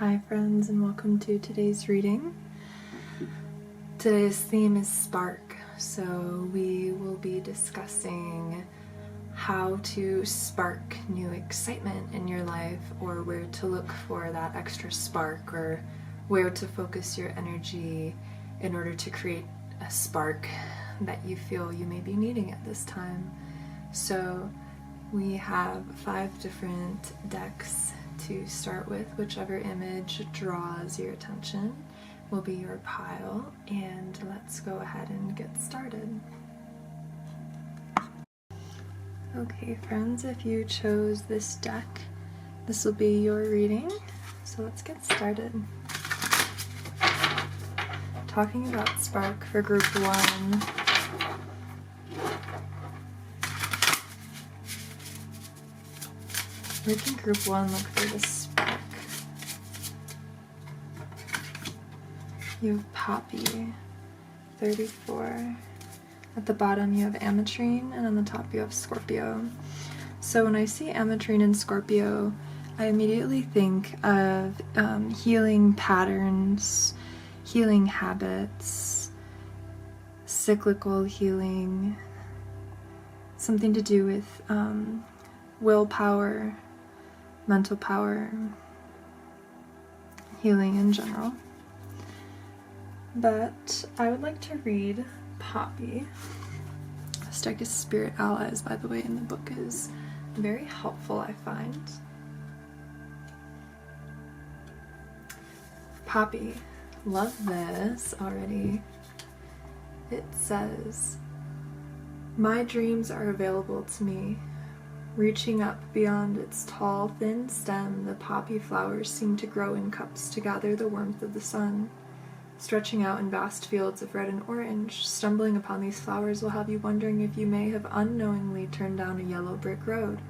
Hi friends, and welcome to today's reading. Today's theme is spark, so we will be discussing how to spark new excitement in your life, or where to look for that extra spark, or where to focus your energy in order to create a spark that you feel you may be needing at this time. So we have 5 different decks to start with. Whichever image draws your attention will be your pile, and let's go ahead and get started. Okay friends, if you chose this deck, this will be your reading, so let's get started. Talking about spark for group 1. Where can group 1 look for the spark? You have Poppy, 34. At the bottom you have Ametrine, and on the top you have Scorpio. So when I see Ametrine and Scorpio, I immediately think of healing patterns, healing habits, cyclical healing, something to do with willpower, mental power, healing in general. But I would like to read Poppy. This deck is Spirit Allies, by the way, and the book is very helpful, I find. Poppy. Love this already. It says, "My dreams are available to me. Reaching up beyond its tall, thin stem, the poppy flowers seem to grow in cups to gather the warmth of the sun. Stretching out in vast fields of red and orange, stumbling upon these flowers will have you wondering if you may have unknowingly turned down a yellow brick road.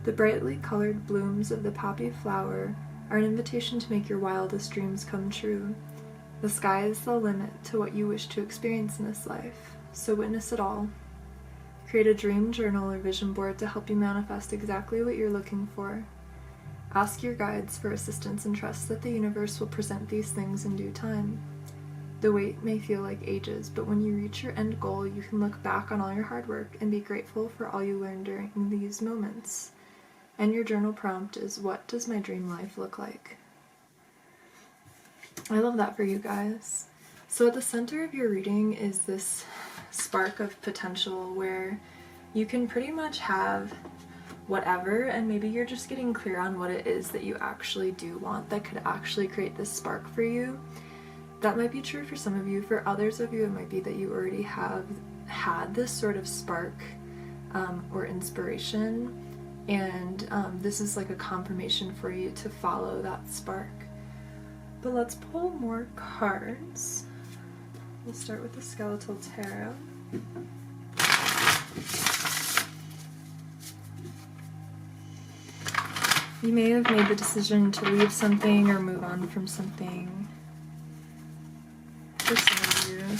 The brightly colored blooms of the poppy flower are an invitation to make your wildest dreams come true. The sky is the limit to what you wish to experience in this life, so witness it all. Create a dream journal or vision board to help you manifest exactly what you're looking for. Ask your guides for assistance and trust that the universe will present these things in due time. The wait may feel like ages, but when you reach your end goal, you can look back on all your hard work and be grateful for all you learned during these moments." And your journal prompt is, "What does my dream life look like?" I love that for you guys. So at the center of your reading is this spark of potential where you can pretty much have whatever, and maybe you're just getting clear on what it is that you actually do want that could actually create this spark for you. That might be true for some of you. For others of you, it might be that you already have had this sort of spark or inspiration, and this is like a confirmation for you to follow that spark. But let's pull more cards. We'll start with the Skeletal Tarot. You may have made the decision to leave something or move on from something. For some of you.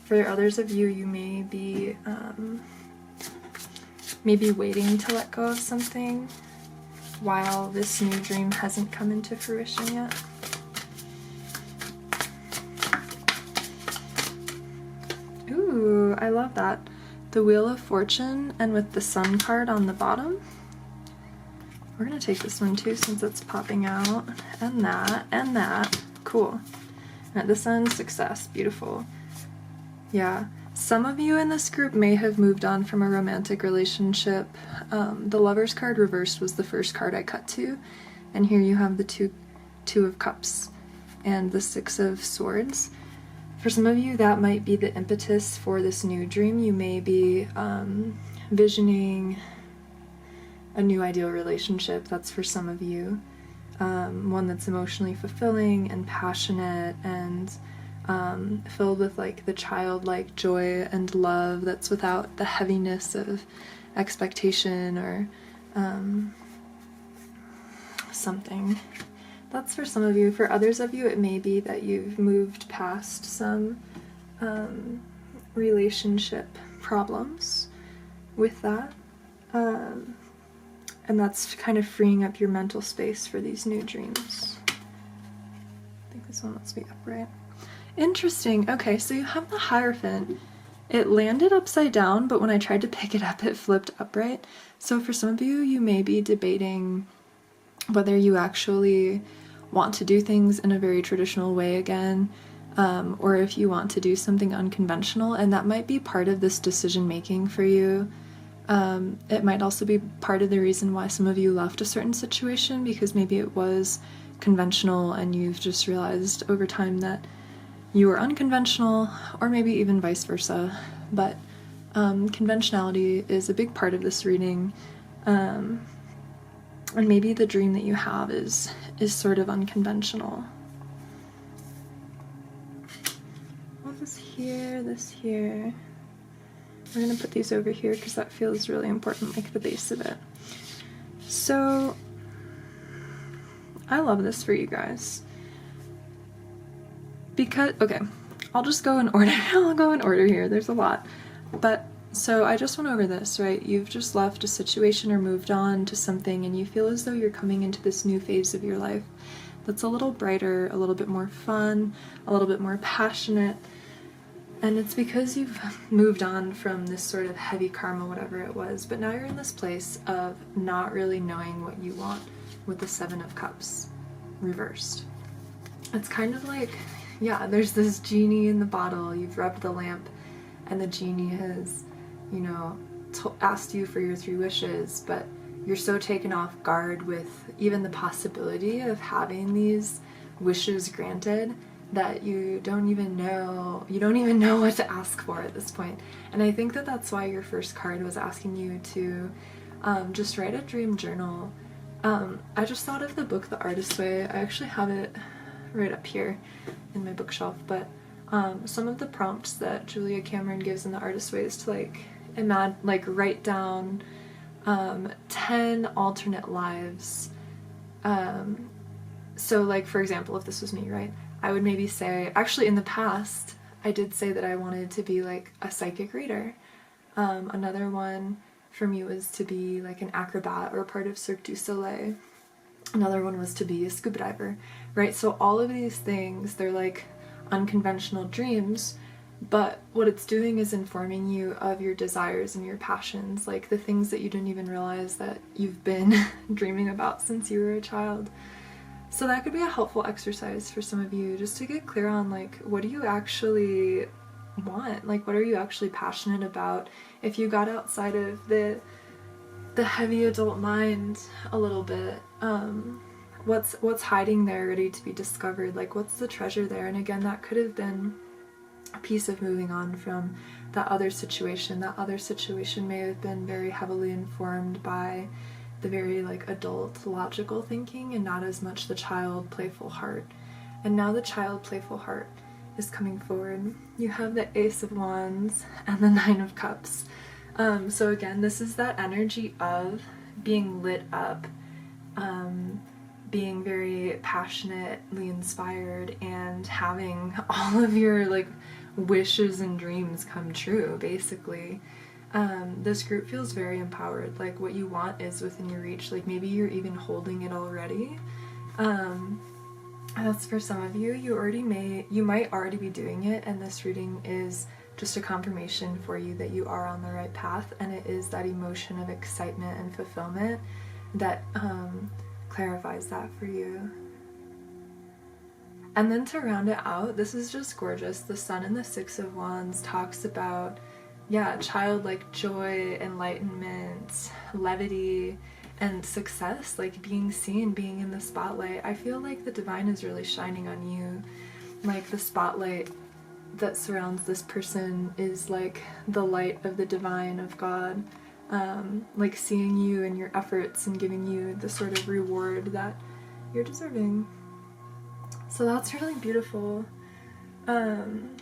For others of you, you may be maybe waiting to let go of something while this new dream hasn't come into fruition yet. Ooh, I love that. The Wheel of Fortune, and with the Sun card on the bottom. We're gonna take this one too since it's popping out. And that, and that. Cool. And at this end, success. Beautiful. Yeah. Some of you in this group may have moved on from a romantic relationship. The Lover's card reversed was the first card I cut to. And here you have the two of Cups and the 6 of Swords. For some of you, that might be the impetus for this new dream. You may be visioning a new ideal relationship. That's for some of you. One that's emotionally fulfilling and passionate and filled with like the childlike joy and love that's without the heaviness of expectation or something. That's for some of you. For others of you, it may be that you've moved past some relationship problems with that. And that's kind of freeing up your mental space for these new dreams. I think this one wants to be upright. Interesting. Okay, so you have the Hierophant. It landed upside down, but when I tried to pick it up, it flipped upright. So for some of you, you may be debating whether you actually want to do things in a very traditional way again, or if you want to do something unconventional, and that might be part of this decision making for you. It might also be part of the reason why some of you left a certain situation, because maybe it was conventional and you've just realized over time that you were unconventional, or maybe even vice versa. But conventionality is a big part of this reading, and maybe the dream that you have is sort of unconventional. Well, this here. We're going to put these over here because that feels really important, like the base of it. So, I love this for you guys. Because, okay, I'll just go in order. I'll go in order here. There's a lot. But, so I just went over this, right? You've just left a situation or moved on to something, and you feel as though you're coming into this new phase of your life that's a little brighter, a little bit more fun, a little bit more passionate. And it's because you've moved on from this sort of heavy karma, whatever it was, but now you're in this place of not really knowing what you want with the Seven of Cups reversed. It's kind of like, yeah, there's this genie in the bottle, you've rubbed the lamp, and the genie has, you know, asked you for your 3 wishes, but you're so taken off guard with even the possibility of having these wishes granted that you don't even know what to ask for at this point. And I think that that's why your first card was asking you to just write a dream journal. I just thought of the book The Artist's Way. I actually have it right up here in my bookshelf, but some of the prompts that Julia Cameron gives in The Artist's Way is to write down 10 alternate lives. So like, for example, if this was me, right? I would maybe say, actually in the past, I did say that I wanted to be like a psychic reader. Another one for me was to be like an acrobat or part of Cirque du Soleil. Another one was to be a scuba diver, right? So all of these things, they're like unconventional dreams, but what it's doing is informing you of your desires and your passions, like the things that you didn't even realize that you've been dreaming about since you were a child. So that could be a helpful exercise for some of you, just to get clear on like, what do you actually want? Like, what are you actually passionate about? If you got outside of the heavy adult mind a little bit, what's hiding there ready to be discovered? Like, what's the treasure there? And again, that could have been a piece of moving on from that other situation. That other situation may have been very heavily informed by the very like adult logical thinking and not as much the child playful heart. And now the child playful heart is coming forward. You have the Ace of Wands and the Nine of Cups. So again, this is that energy of being lit up, being very passionately inspired, and having all of your like wishes and dreams come true, basically. This group feels very empowered, like what you want is within your reach, like maybe you're even holding it already. That's for some of you. You might already be doing it, and this reading is just a confirmation for you that you are on the right path, and it is that emotion of excitement and fulfillment that clarifies that for you. And then to round it out, this is just gorgeous. The Sun and the Six of Wands talks about, yeah, childlike joy, enlightenment, levity, and success, like being seen, being in the spotlight. I feel like the divine is really shining on you. Like the spotlight that surrounds this person is like the light of the divine, of God, like seeing you and your efforts and giving you the sort of reward that you're deserving. So that's really beautiful.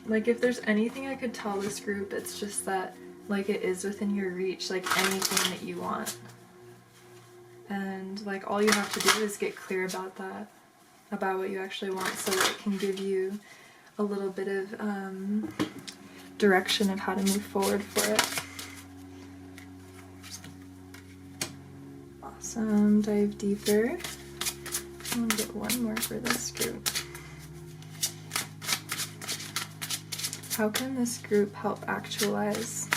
Like if there's anything I could tell this group, it's just that like it is within your reach, like anything that you want. And like all you have to do is get clear about that, about what you actually want, so that it can give you a little bit of direction of how to move forward for it. Awesome. Awesome. Dive deeper. I'm gonna get one more for this group. How can this group help actualize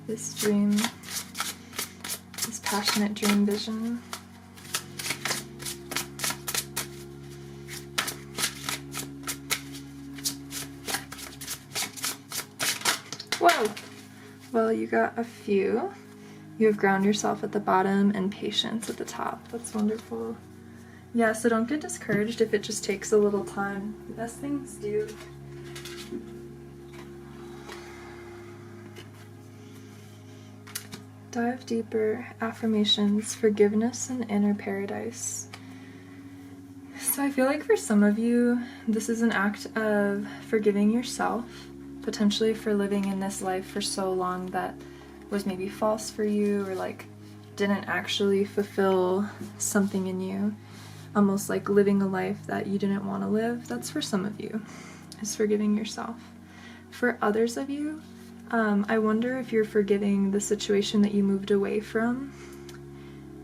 this dream, this passionate dream vision? Whoa! Well, you got a few. You have ground yourself at the bottom and patience at the top. That's wonderful. Yeah, so don't get discouraged if it just takes a little time. The best things do. Dive deeper. Affirmations, forgiveness, and inner paradise. So I feel like for some of you, this is an act of forgiving yourself, potentially for living in this life for so long that was maybe false for you, or like didn't actually fulfill something in you, almost like living a life that you didn't want to live. That's for some of you, is forgiving yourself. For others of you, I wonder if you're forgiving the situation that you moved away from,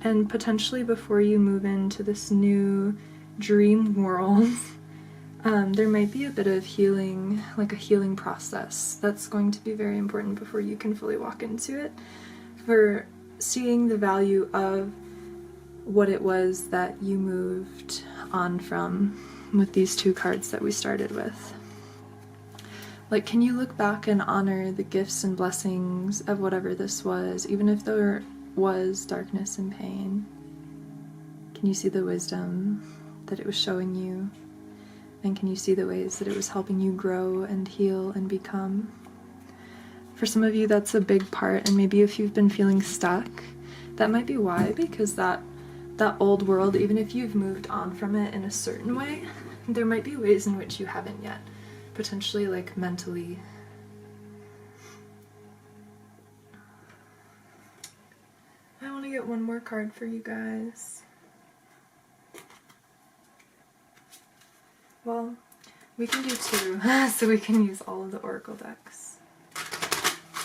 and potentially before you move into this new dream world, there might be a bit of healing, like a healing process that's going to be very important before you can fully walk into it, for seeing the value of what it was that you moved on from with these two cards that we started with. Like, can you look back and honor the gifts and blessings of whatever this was, even if there was darkness and pain? Can you see the wisdom that it was showing you? And can you see the ways that it was helping you grow and heal and become? For some of you, that's a big part, and maybe if you've been feeling stuck, that might be why, because that old world, even if you've moved on from it in a certain way, there might be ways in which you haven't yet, potentially like mentally. I want to get one more card for you guys. Well, we can do two, so we can use all of the oracle decks.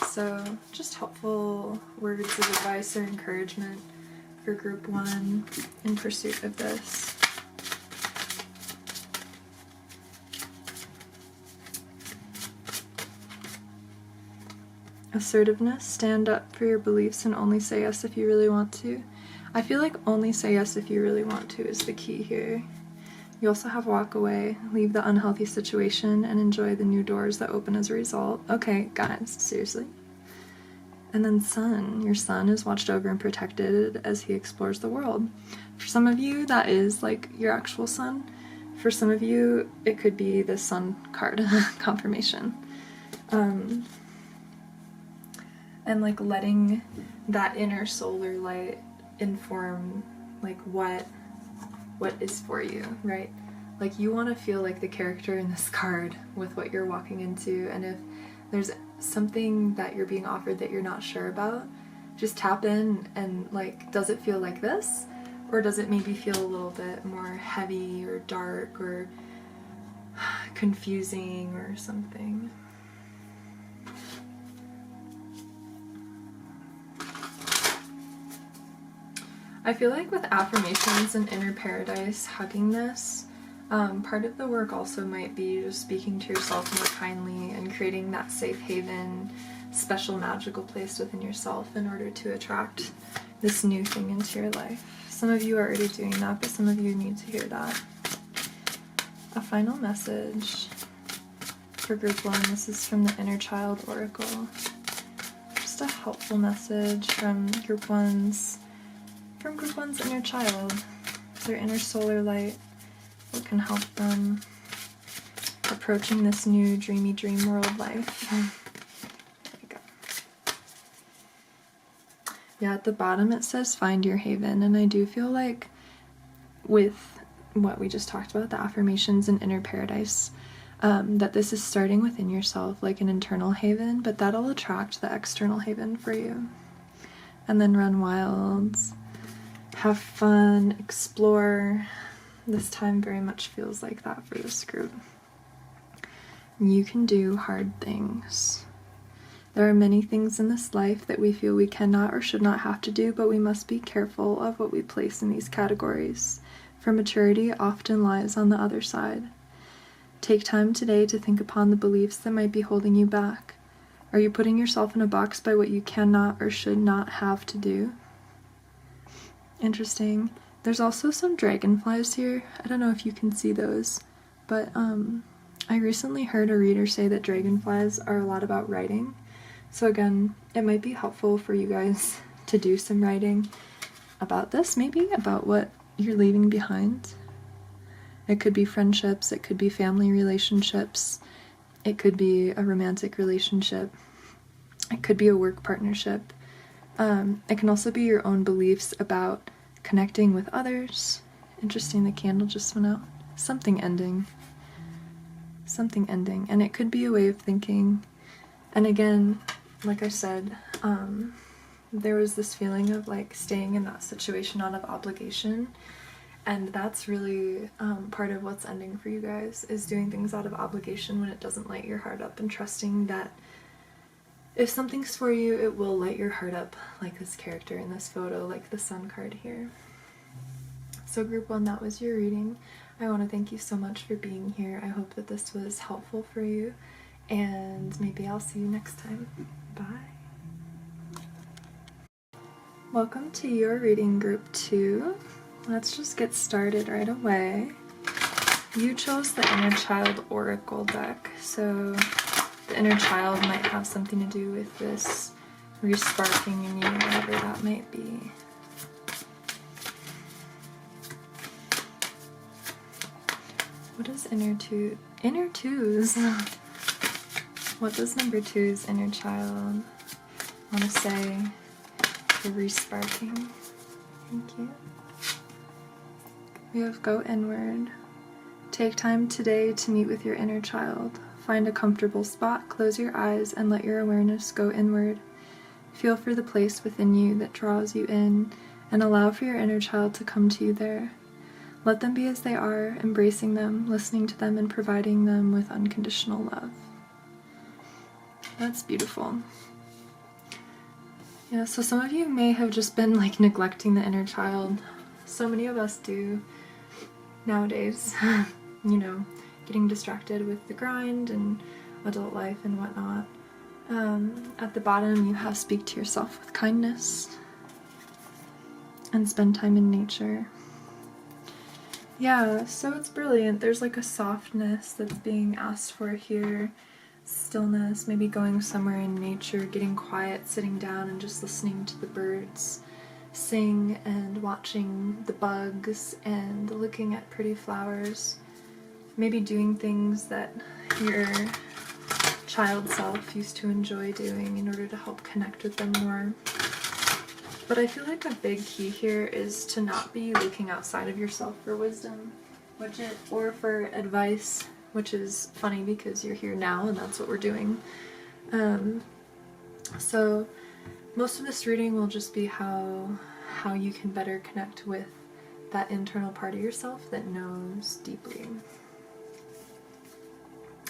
So, just helpful words of advice or encouragement for group one in pursuit of this. Assertiveness, stand up for your beliefs and only say yes if you really want to. I feel like only say yes if you really want to is the key here. You also have walk away, leave the unhealthy situation, and enjoy the new doors that open as a result. Okay, guys, seriously. And then sun. Your sun is watched over and protected as he explores the world. For some of you, that is like your actual sun. For some of you, it could be the sun card confirmation. And like letting that inner solar light inform like what is for you, right? Like you want to feel like the character in this card with what you're walking into, and if there's something that you're being offered that you're not sure about, just tap in and like, does it feel like this? Or does it maybe feel a little bit more heavy or dark or confusing or something? I feel like with affirmations and inner paradise, hugging this, part of the work also might be just speaking to yourself more kindly and creating that safe haven, special magical place within yourself in order to attract this new thing into your life. Some of you are already doing that, but some of you need to hear that. A final message for group one. This is from the Inner Child Oracle. Just a helpful message from group one's inner child, their inner solar light, what can help them approaching this new dreamy dream world life. There we go. Yeah, at the bottom it says find your haven, and I do feel like with what we just talked about, the affirmations and inner paradise, that this is starting within yourself, like an internal haven, but that'll attract the external haven for you. And then run wild. Have fun, explore. This time very much feels like that for this group. You can do hard things. There are many things in this life that we feel we cannot or should not have to do, but we must be careful of what we place in these categories, for maturity often lies on the other side. Take time today to think upon the beliefs that might be holding you back. Are you putting yourself in a box by what you cannot or should not have to do? Interesting. There's also some dragonflies here. I don't know if you can see those, but I recently heard a reader say that dragonflies are a lot about writing. So again, it might be helpful for you guys to do some writing about this, maybe about what you're leaving behind. It could be friendships, it could be family relationships, it could be a romantic relationship, it could be a work partnership. It can also be your own beliefs about connecting with others. Interesting, the candle just went out. Something ending. Something ending. And it could be a way of thinking. And again, like I said, there was this feeling of like staying in that situation out of obligation. And that's really part of what's ending for you guys, is doing things out of obligation when it doesn't light your heart up, and trusting that if something's for you, it will light your heart up, like this character in this photo, like the sun card here. So group 1, that was your reading. I want to thank you so much for being here. I hope that this was helpful for you, and maybe I'll see you next time. Bye. Welcome to your reading, group 2. Let's just get started right away. You chose the Inner Child Oracle deck, so the inner child might have something to do with this resparking in you, whatever that might be. What is inner two? Inner twos? What does number 2's inner child want to say for resparking? Thank you. We have go inward. Take time today to meet with your inner child. Find a comfortable spot, close your eyes, and let your awareness go inward. Feel for the place within you that draws you in, and allow for your inner child to come to you there. Let them be as they are, embracing them, listening to them, and providing them with unconditional love. That's beautiful. Yeah, so some of you may have just been like neglecting the inner child. So many of us do nowadays, you know, getting distracted with the grind and adult life and whatnot. At the bottom you have speak to yourself with kindness and spend time in nature. Yeah, so it's brilliant. There's like a softness that's being asked for here. Stillness, maybe going somewhere in nature, getting quiet, sitting down and just listening to the birds sing and watching the bugs and looking at pretty flowers. Maybe doing things that your child self used to enjoy doing in order to help connect with them more. But I feel like a big key here is to not be looking outside of yourself for wisdom, or for advice, which is funny because you're here now and that's what we're doing. So most of this reading will just be how you can better connect with that internal part of yourself that knows deeply.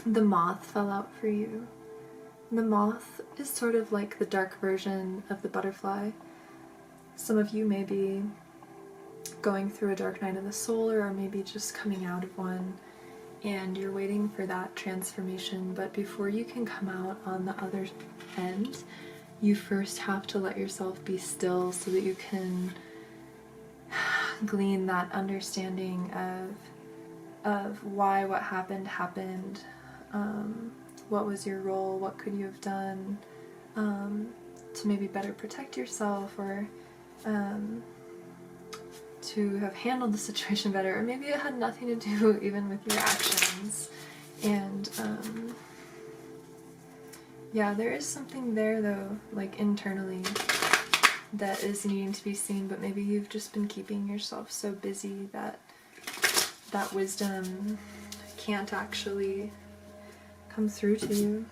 The moth fell out for you. The moth is sort of like the dark version of the butterfly. Some of you may be going through a dark night of the soul, or maybe just coming out of one, and you're waiting for that transformation, but before you can come out on the other end, you first have to let yourself be still so that you can glean that understanding of why what happened, what was your role, what could you have done to maybe better protect yourself, or to have handled the situation better, or maybe it had nothing to do even with your actions. And yeah, there is something there though, like internally, that is needing to be seen, but maybe you've just been keeping yourself so busy that that wisdom can't actually come through to you.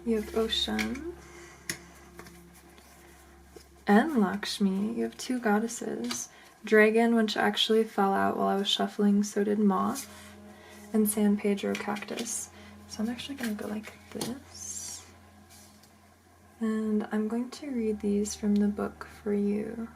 You have ocean, and Lakshmi. You have two goddesses. Dragon, which actually fell out while I was shuffling, so did Moth, and San Pedro Cactus. So I'm actually going to go like this. And I'm going to read these from the book for you.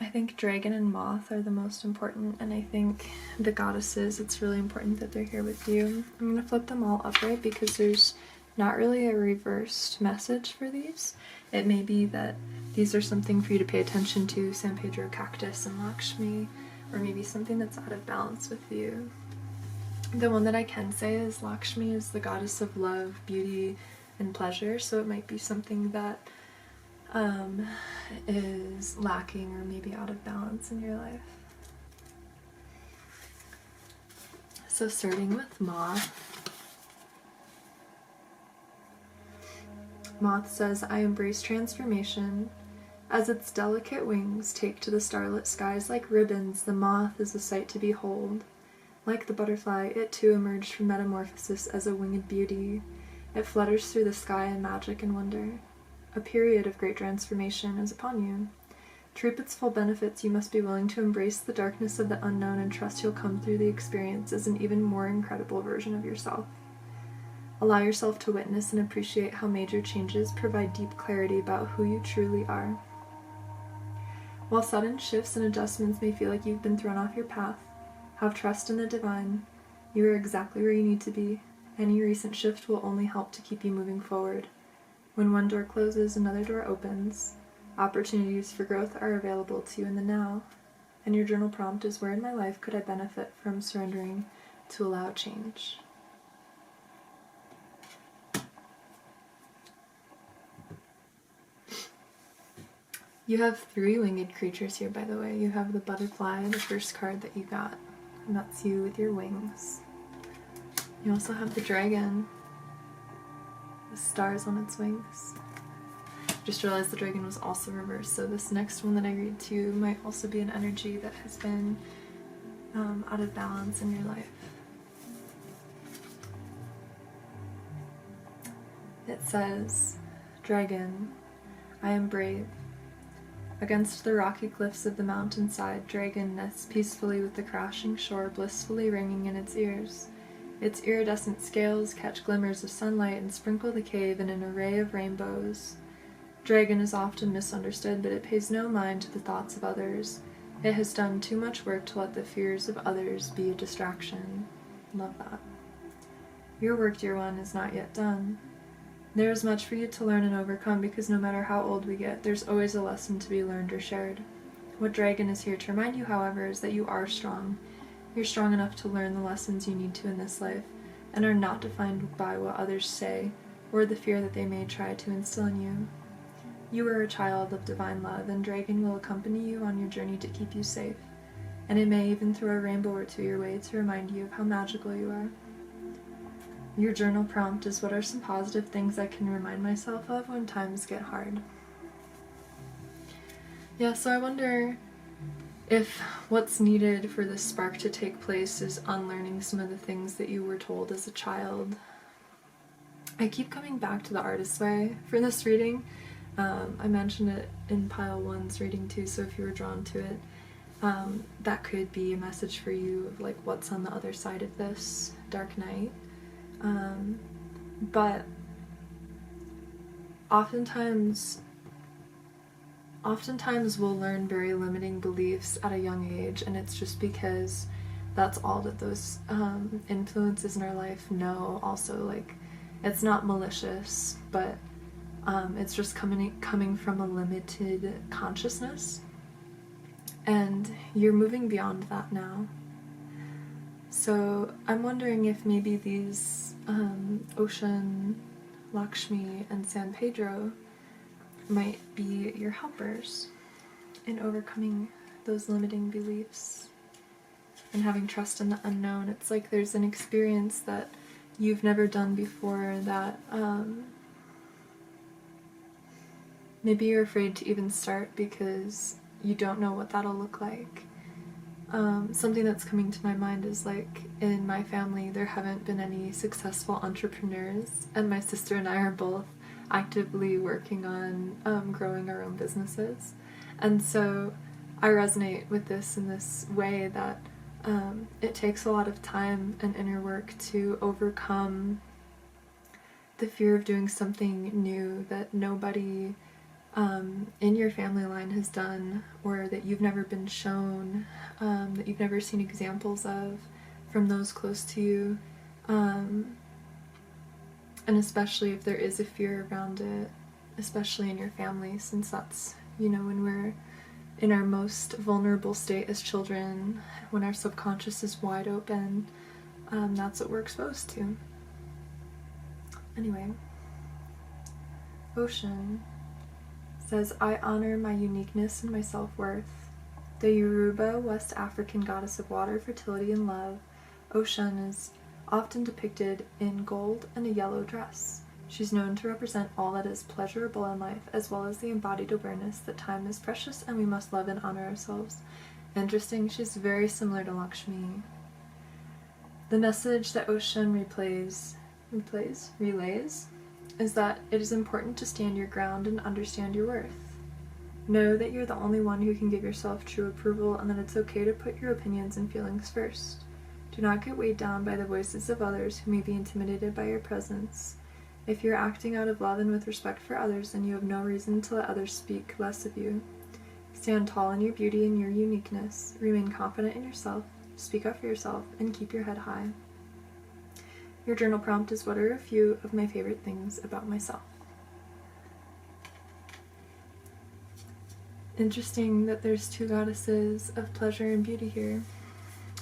I think Dragon and Moth are the most important, and I think the goddesses, it's really important that they're here with you. I'm going to flip them all upright because there's not really a reversed message for these. It may be that these are something for you to pay attention to, San Pedro Cactus and Lakshmi, or maybe something that's out of balance with you. The one that I can say is Lakshmi is the goddess of love, beauty, and pleasure, so it might be something that is lacking or maybe out of balance in your life. So starting with Moth. Moth says, I embrace transformation. As its delicate wings take to the starlit skies like ribbons, the moth is a sight to behold. Like the butterfly, it too emerged from metamorphosis as a winged beauty. It flutters through the sky in magic and wonder. A period of great transformation is upon you. To reap its full benefits, you must be willing to embrace the darkness of the unknown and trust you'll come through the experience as an even more incredible version of yourself. Allow yourself to witness and appreciate how major changes provide deep clarity about who you truly are. While sudden shifts and adjustments may feel like you've been thrown off your path, have trust in the divine. You are exactly where you need to be. Any recent shift will only help to keep you moving forward. When one door closes, another door opens. Opportunities for growth are available to you in the now. And your journal prompt is, where in my life could I benefit from surrendering to allow change? You have 3 winged creatures here, by the way. You have the butterfly, the first card that you got, and that's you with your wings. You also have the dragon, with stars on its wings. Just realized the dragon was also reversed, so this next one that I read to you might also be an energy that has been out of balance in your life. It says, Dragon, I am brave. Against the rocky cliffs of the mountainside, Dragon nests peacefully with the crashing shore blissfully ringing in its ears. Its iridescent scales catch glimmers of sunlight and sprinkle the cave in an array of rainbows. Dragon is often misunderstood, but it pays no mind to the thoughts of others. It has done too much work to let the fears of others be a distraction. Love that. Your work, dear one, is not yet done. There is much for you to learn and overcome, because no matter how old we get, there's always a lesson to be learned or shared. What Dragon is here to remind you, however, is that you are strong. You're strong enough to learn the lessons you need to in this life, and are not defined by what others say, or the fear that they may try to instill in you. You are a child of divine love, and Dragon will accompany you on your journey to keep you safe, and it may even throw a rainbow or two your way to remind you of how magical you are. Your journal prompt is, what are some positive things I can remind myself of when times get hard? Yeah, so I wonder if what's needed for this spark to take place is unlearning some of the things that you were told as a child. I keep coming back to the artist's way for this reading. I mentioned it in Pile 1's reading too, so if you were drawn to it, that could be a message for you of like what's on the other side of this dark night. But oftentimes we'll learn very limiting beliefs at a young age, and it's just because that's all that those influences in our life know. Also, like, it's not malicious, but it's just coming from a limited consciousness, and you're moving beyond that now. So I'm wondering if maybe these Ocean, Lakshmi, and San Pedro might be your helpers in overcoming those limiting beliefs and having trust in the unknown. It's like there's an experience that you've never done before that maybe you're afraid to even start because you don't know what that'll look like. Something that's coming to my mind is, like, in my family there haven't been any successful entrepreneurs, and my sister and I are both actively working on growing our own businesses. And so I resonate with this in this way that it takes a lot of time and inner work to overcome the fear of doing something new that nobody in your family line has done, or that you've never been shown, that you've never seen examples of from those close to you. And especially if there is a fear around it, especially in your family, since that's, when we're in our most vulnerable state as children, when our subconscious is wide open, that's what we're exposed to. Anyway, Ocean says, I honor my uniqueness and my self-worth. The Yoruba West African goddess of water, fertility, and love, Ocean is often depicted in gold and a yellow dress. She's known to represent all that is pleasurable in life, as well as the embodied awareness that time is precious and we must love and honor ourselves. Interesting, she's very similar to Lakshmi. The message that Ocean relays is that it is important to stand your ground and understand your worth. Know that you're the only one who can give yourself true approval, and that it's okay to put your opinions and feelings first. Do not get weighed down by the voices of others who may be intimidated by your presence. If you're acting out of love and with respect for others, then you have no reason to let others speak less of you. Stand tall in your beauty and your uniqueness. Remain confident in yourself. Speak up for yourself and keep your head high. Your journal prompt is, what are a few of my favorite things about myself? Interesting that there's two goddesses of pleasure and beauty here.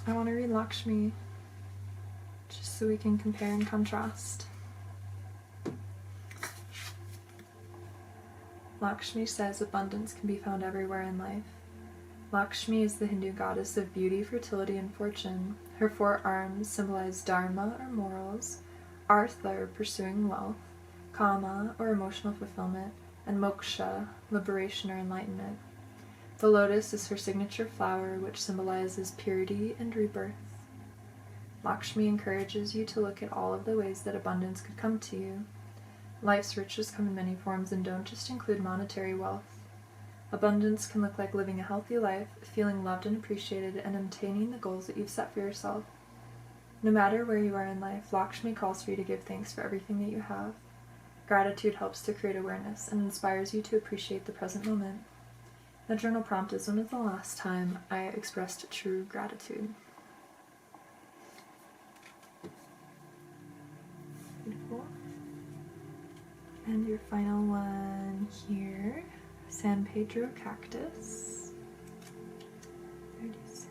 I want to read Lakshmi, just so we can compare and contrast. Lakshmi says abundance can be found everywhere in life. Lakshmi is the Hindu goddess of beauty, fertility, and fortune. Her 4 arms symbolize dharma, or morals, artha, or pursuing wealth, kama, or emotional fulfillment, and moksha, liberation or enlightenment. The lotus is her signature flower, which symbolizes purity and rebirth. Lakshmi encourages you to look at all of the ways that abundance could come to you. Life's riches come in many forms and don't just include monetary wealth. Abundance can look like living a healthy life, feeling loved and appreciated, and obtaining the goals that you've set for yourself. No matter where you are in life, Lakshmi calls for you to give thanks for everything that you have. Gratitude helps to create awareness and inspires you to appreciate the present moment. The journal prompt is, when was the last time I expressed true gratitude? Beautiful. And your final one here, San Pedro cactus. 36.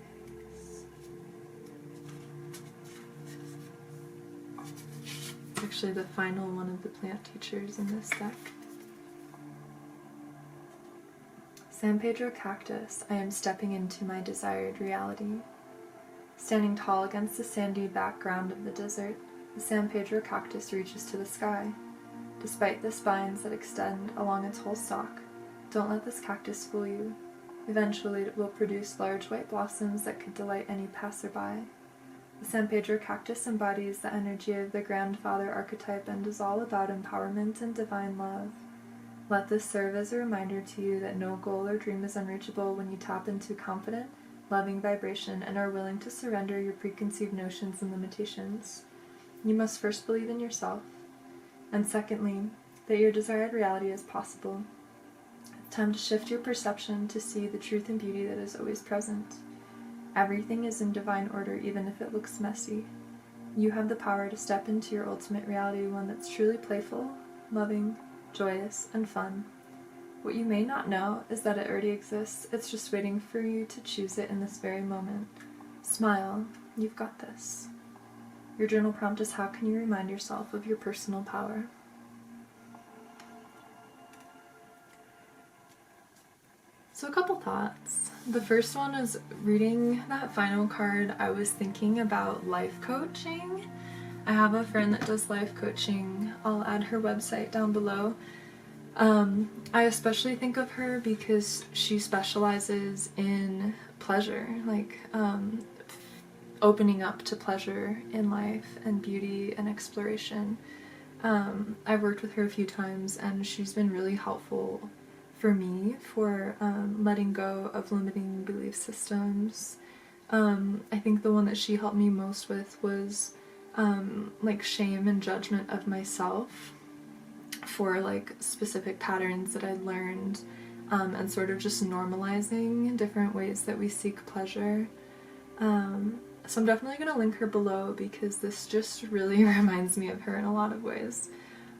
It's actually the final one of the plant teachers in this deck. San Pedro cactus, I am stepping into my desired reality. Standing tall against the sandy background of the desert, the San Pedro cactus reaches to the sky. Despite the spines that extend along its whole stalk, don't let this cactus fool you. Eventually it will produce large white blossoms that could delight any passerby. The San Pedro cactus embodies the energy of the grandfather archetype and is all about empowerment and divine love. Let this serve as a reminder to you that no goal or dream is unreachable when you tap into confident, loving vibration and are willing to surrender your preconceived notions and limitations. You must first believe in yourself, and secondly, that your desired reality is possible. It's time to shift your perception to see the truth and beauty that is always present. Everything is in divine order, even if it looks messy. You have the power to step into your ultimate reality, one that's truly playful, loving, joyous, and fun. What you may not know is that it already exists. It's just waiting for you to choose it in this very moment. Smile. You've got this. Your journal prompt is, how can you remind yourself of your personal power? So a couple thoughts. The first one is, reading that final card, I was thinking about life coaching. I have a friend that does life coaching. I'll add her website down below. I especially think of her because she specializes in pleasure, like opening up to pleasure in life and beauty and exploration. I've worked with her a few times, and she's been really helpful for me for letting go of limiting belief systems. I think the one that she helped me most with was like shame and judgment of myself for like specific patterns that I'd learned, and sort of just normalizing different ways that we seek pleasure. So I'm definitely going to link her below because this just really reminds me of her in a lot of ways.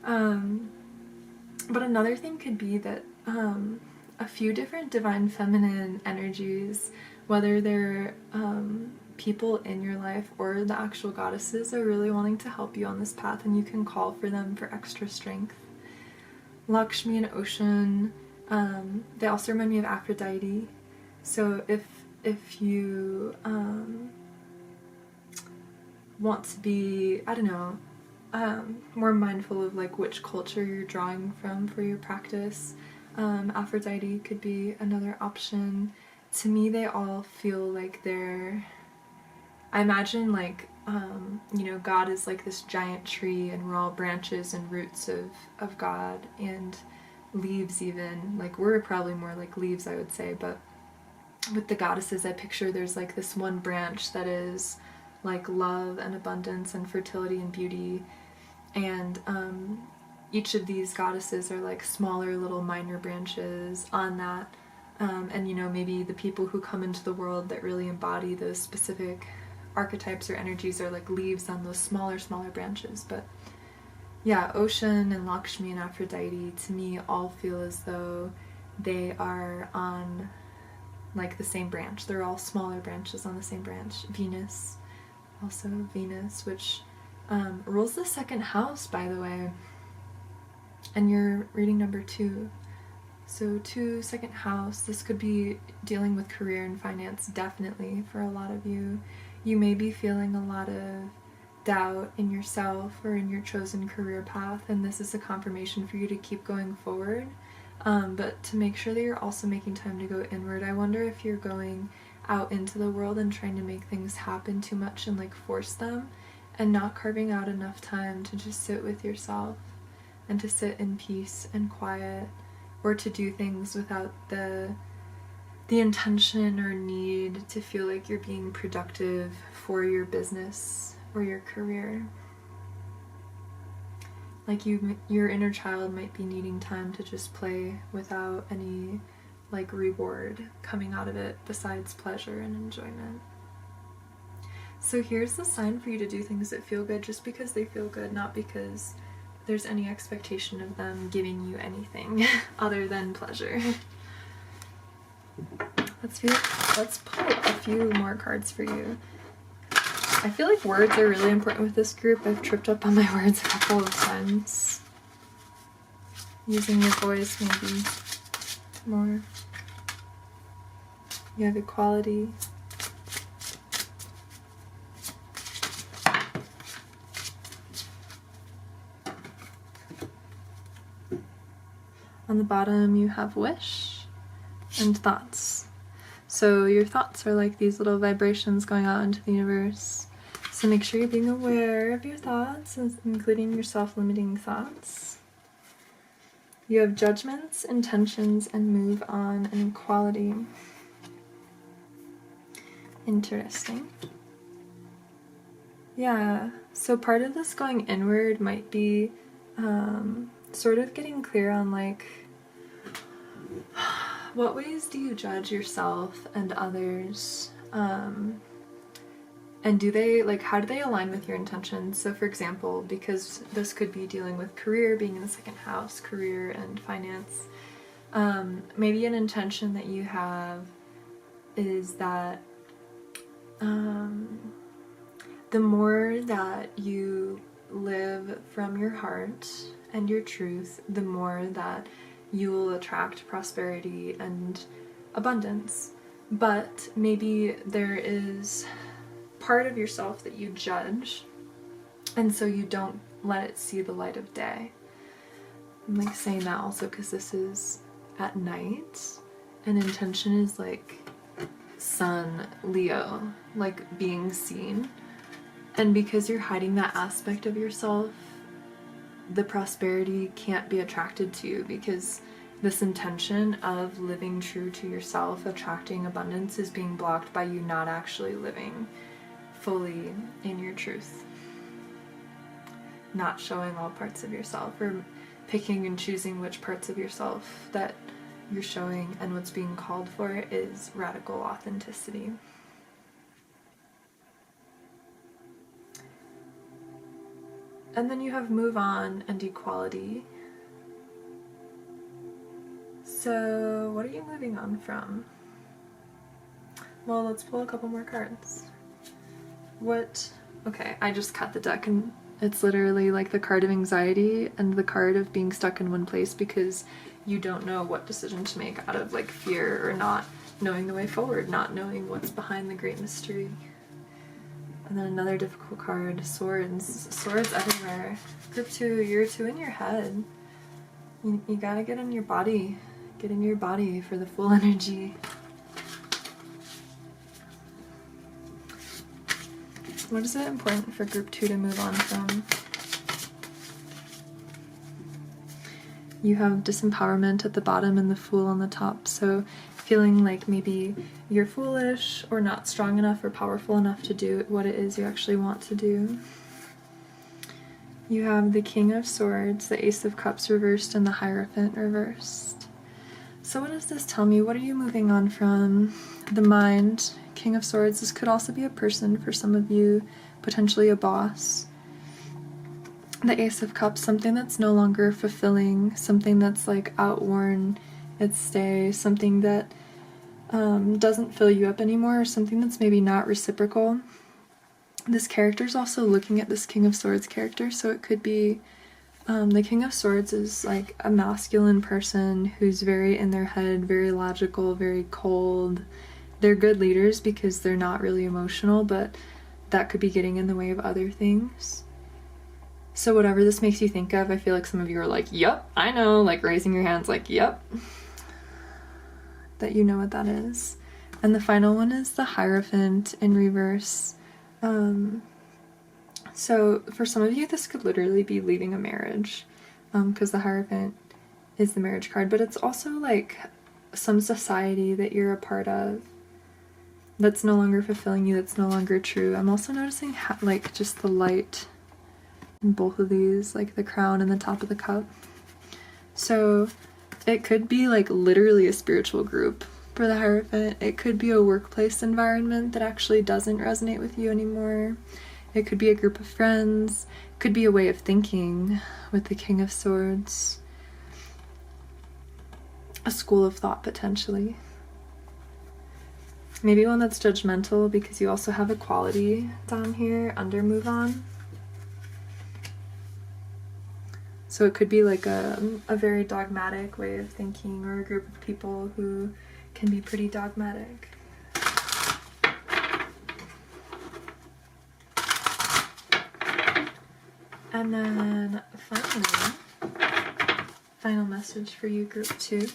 But another thing could be that a few different divine feminine energies, whether they're people in your life or the actual goddesses, are really wanting to help you on this path, and you can call for them for extra strength. Lakshmi and Ocean, they also remind me of Aphrodite. So if you want to be, I don't know, more mindful of like which culture you're drawing from for your practice, Aphrodite could be another option. To me, they all feel like they're, I imagine like, you know, God is like this giant tree and we're all branches and roots of God, and leaves even. Like, we're probably more like leaves, I would say, but with the goddesses, I picture there's like this one branch that is like love and abundance and fertility and beauty, and each of these goddesses are like smaller little minor branches on that, and you know, maybe the people who come into the world that really embody those specific archetypes or energies are like leaves on those smaller branches. But yeah, Ocean and Lakshmi and Aphrodite to me all feel as though they are on like the same branch. They're all smaller branches on the same branch. Venus, also Venus, which rules the second house, by the way, and you're reading number 2. So 2, second house, this could be dealing with career and finance, definitely, for a lot of you. You may be feeling a lot of doubt in yourself or in your chosen career path, and this is a confirmation for you to keep going forward, but to make sure that you're also making time to go inward. I wonder if you're going out into the world and trying to make things happen too much and like force them, and not carving out enough time to just sit with yourself and to sit in peace and quiet, or to do things without the intention or need to feel like you're being productive for your business or your career. Like your inner child might be needing time to just play without any like reward coming out of it besides pleasure and enjoyment. So here's the sign for you to do things that feel good just because they feel good, not because there's any expectation of them giving you anything other than pleasure. Let's pull a few more cards for you. I feel like words are really important with this group. I've tripped up on my words a couple of times. Using your voice maybe more. You have equality. On the bottom you have wish and thoughts. So your thoughts are like these little vibrations going out into the universe. So make sure you're being aware of your thoughts, including your self-limiting thoughts. You have judgments, intentions, and move on, and equality. Interesting. Yeah, so part of this going inward might be sort of getting clear on like, what ways do you judge yourself and others? And do they, like, how do they align with your intentions? So for example, because this could be dealing with career, being in the second house, career and finance, maybe an intention that you have is that the more that you live from your heart and your truth, the more that you will attract prosperity and abundance. But maybe there is part of yourself that you judge, and so you don't let it see the light of day. I'm like saying that also because this is at night, and intention is like Sun, Leo, like being seen. And because you're hiding that aspect of yourself, the prosperity can't be attracted to you, because this intention of living true to yourself, attracting abundance, is being blocked by you not actually living fully in your truth. Not showing all parts of yourself, or picking and choosing which parts of yourself that you're showing, and what's being called for is radical authenticity. And then you have move on and equality. So what are you moving on from? Well, let's pull a couple more cards. Okay, I just cut the deck and it's literally like the card of anxiety and the card of being stuck in one place because you don't know what decision to make out of like fear or not knowing the way forward, not knowing what's behind the great mystery. And then another difficult card, swords. Swords everywhere. Group 2, you're 2 in your head. You gotta get in your body. Get in your body for the full energy. What is it important for group 2 to move on from? You have disempowerment at the bottom and the Fool on the top, so feeling like maybe you're foolish or not strong enough or powerful enough to do what it is you actually want to do. You have the King of Swords, the Ace of Cups reversed, and the Hierophant reversed. So what does this tell me? What are you moving on from? The Mind, King of Swords. This could also be a person for some of you, potentially a boss. The Ace of Cups, something that's no longer fulfilling, something that's like outworn its stay, something that doesn't fill you up anymore, or something that's maybe not reciprocal. This character's also looking at this King of Swords character, so it could be the King of Swords is like a masculine person who's very in their head, very logical, very cold. They're good leaders because they're not really emotional, but that could be getting in the way of other things. So whatever this makes you think of, I feel like some of you are like, yep, I know, like raising your hands like, yep, that you know what that is. And the final one is the Hierophant in reverse. So for some of you, this could literally be leaving a marriage, because the Hierophant is the marriage card, but it's also like some society that you're a part of that's no longer fulfilling you, that's no longer true. I'm also noticing like just the light in both of these, like the crown and the top of the cup. So it could be like literally a spiritual group for the Hierophant. It could be a workplace environment that actually doesn't resonate with you anymore. It could be a group of friends. It could be a way of thinking with the King of Swords. A school of thought, potentially. Maybe one that's judgmental, because you also have equality down here under move on. So it could be like a very dogmatic way of thinking, or a group of people who can be pretty dogmatic. And then finally, final message for you, group 2.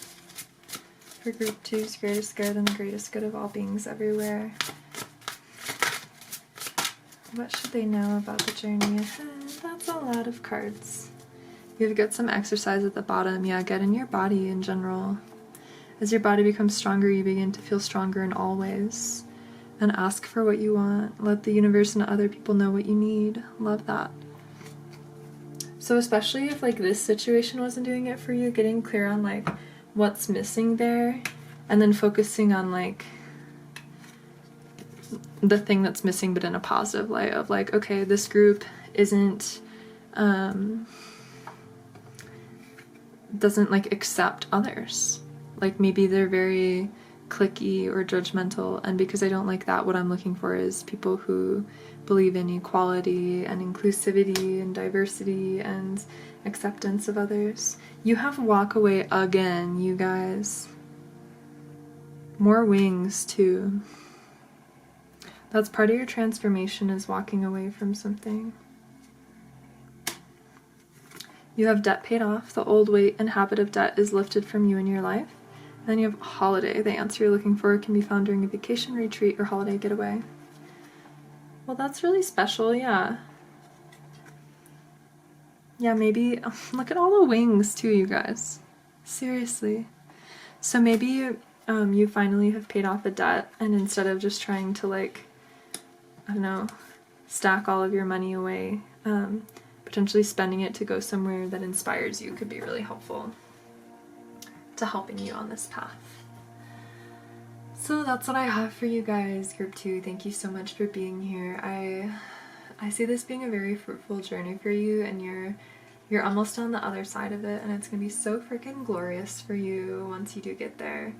For group 2's greatest good and the greatest good of all beings everywhere. What should they know about the journey ahead? That's a lot of cards. You've got some exercise at the bottom. Yeah, get in your body in general. As your body becomes stronger, you begin to feel stronger in all ways. And ask for what you want. Let the universe and other people know what you need. Love that. So especially if like this situation wasn't doing it for you, getting clear on like what's missing there, and then focusing on like the thing that's missing but in a positive light of like, okay, this group isn't doesn't like accept others. Like maybe they're very cliquey or judgmental, and because I don't like that, what I'm looking for is people who believe in equality and inclusivity and diversity and acceptance of others. You have walk away again, you guys. More wings too. That's part of your transformation, is walking away from something. You have debt paid off. The old weight and habit of debt is lifted from you in your life. And then you have holiday. The answer you're looking for can be found during a vacation, retreat, or holiday getaway. Well, that's really special, yeah. Yeah, maybe look at all the wings too, you guys. Seriously. So maybe you finally have paid off a debt, and instead of just trying to, like, I don't know, stack all of your money away, potentially spending it to go somewhere that inspires you could be really helpful to helping you on this path. So that's what I have for you guys, Group 2. Thank you so much for being here. I see this being a very fruitful journey for you, and you're almost on the other side of it, and it's gonna be so freaking glorious for you once you do get there.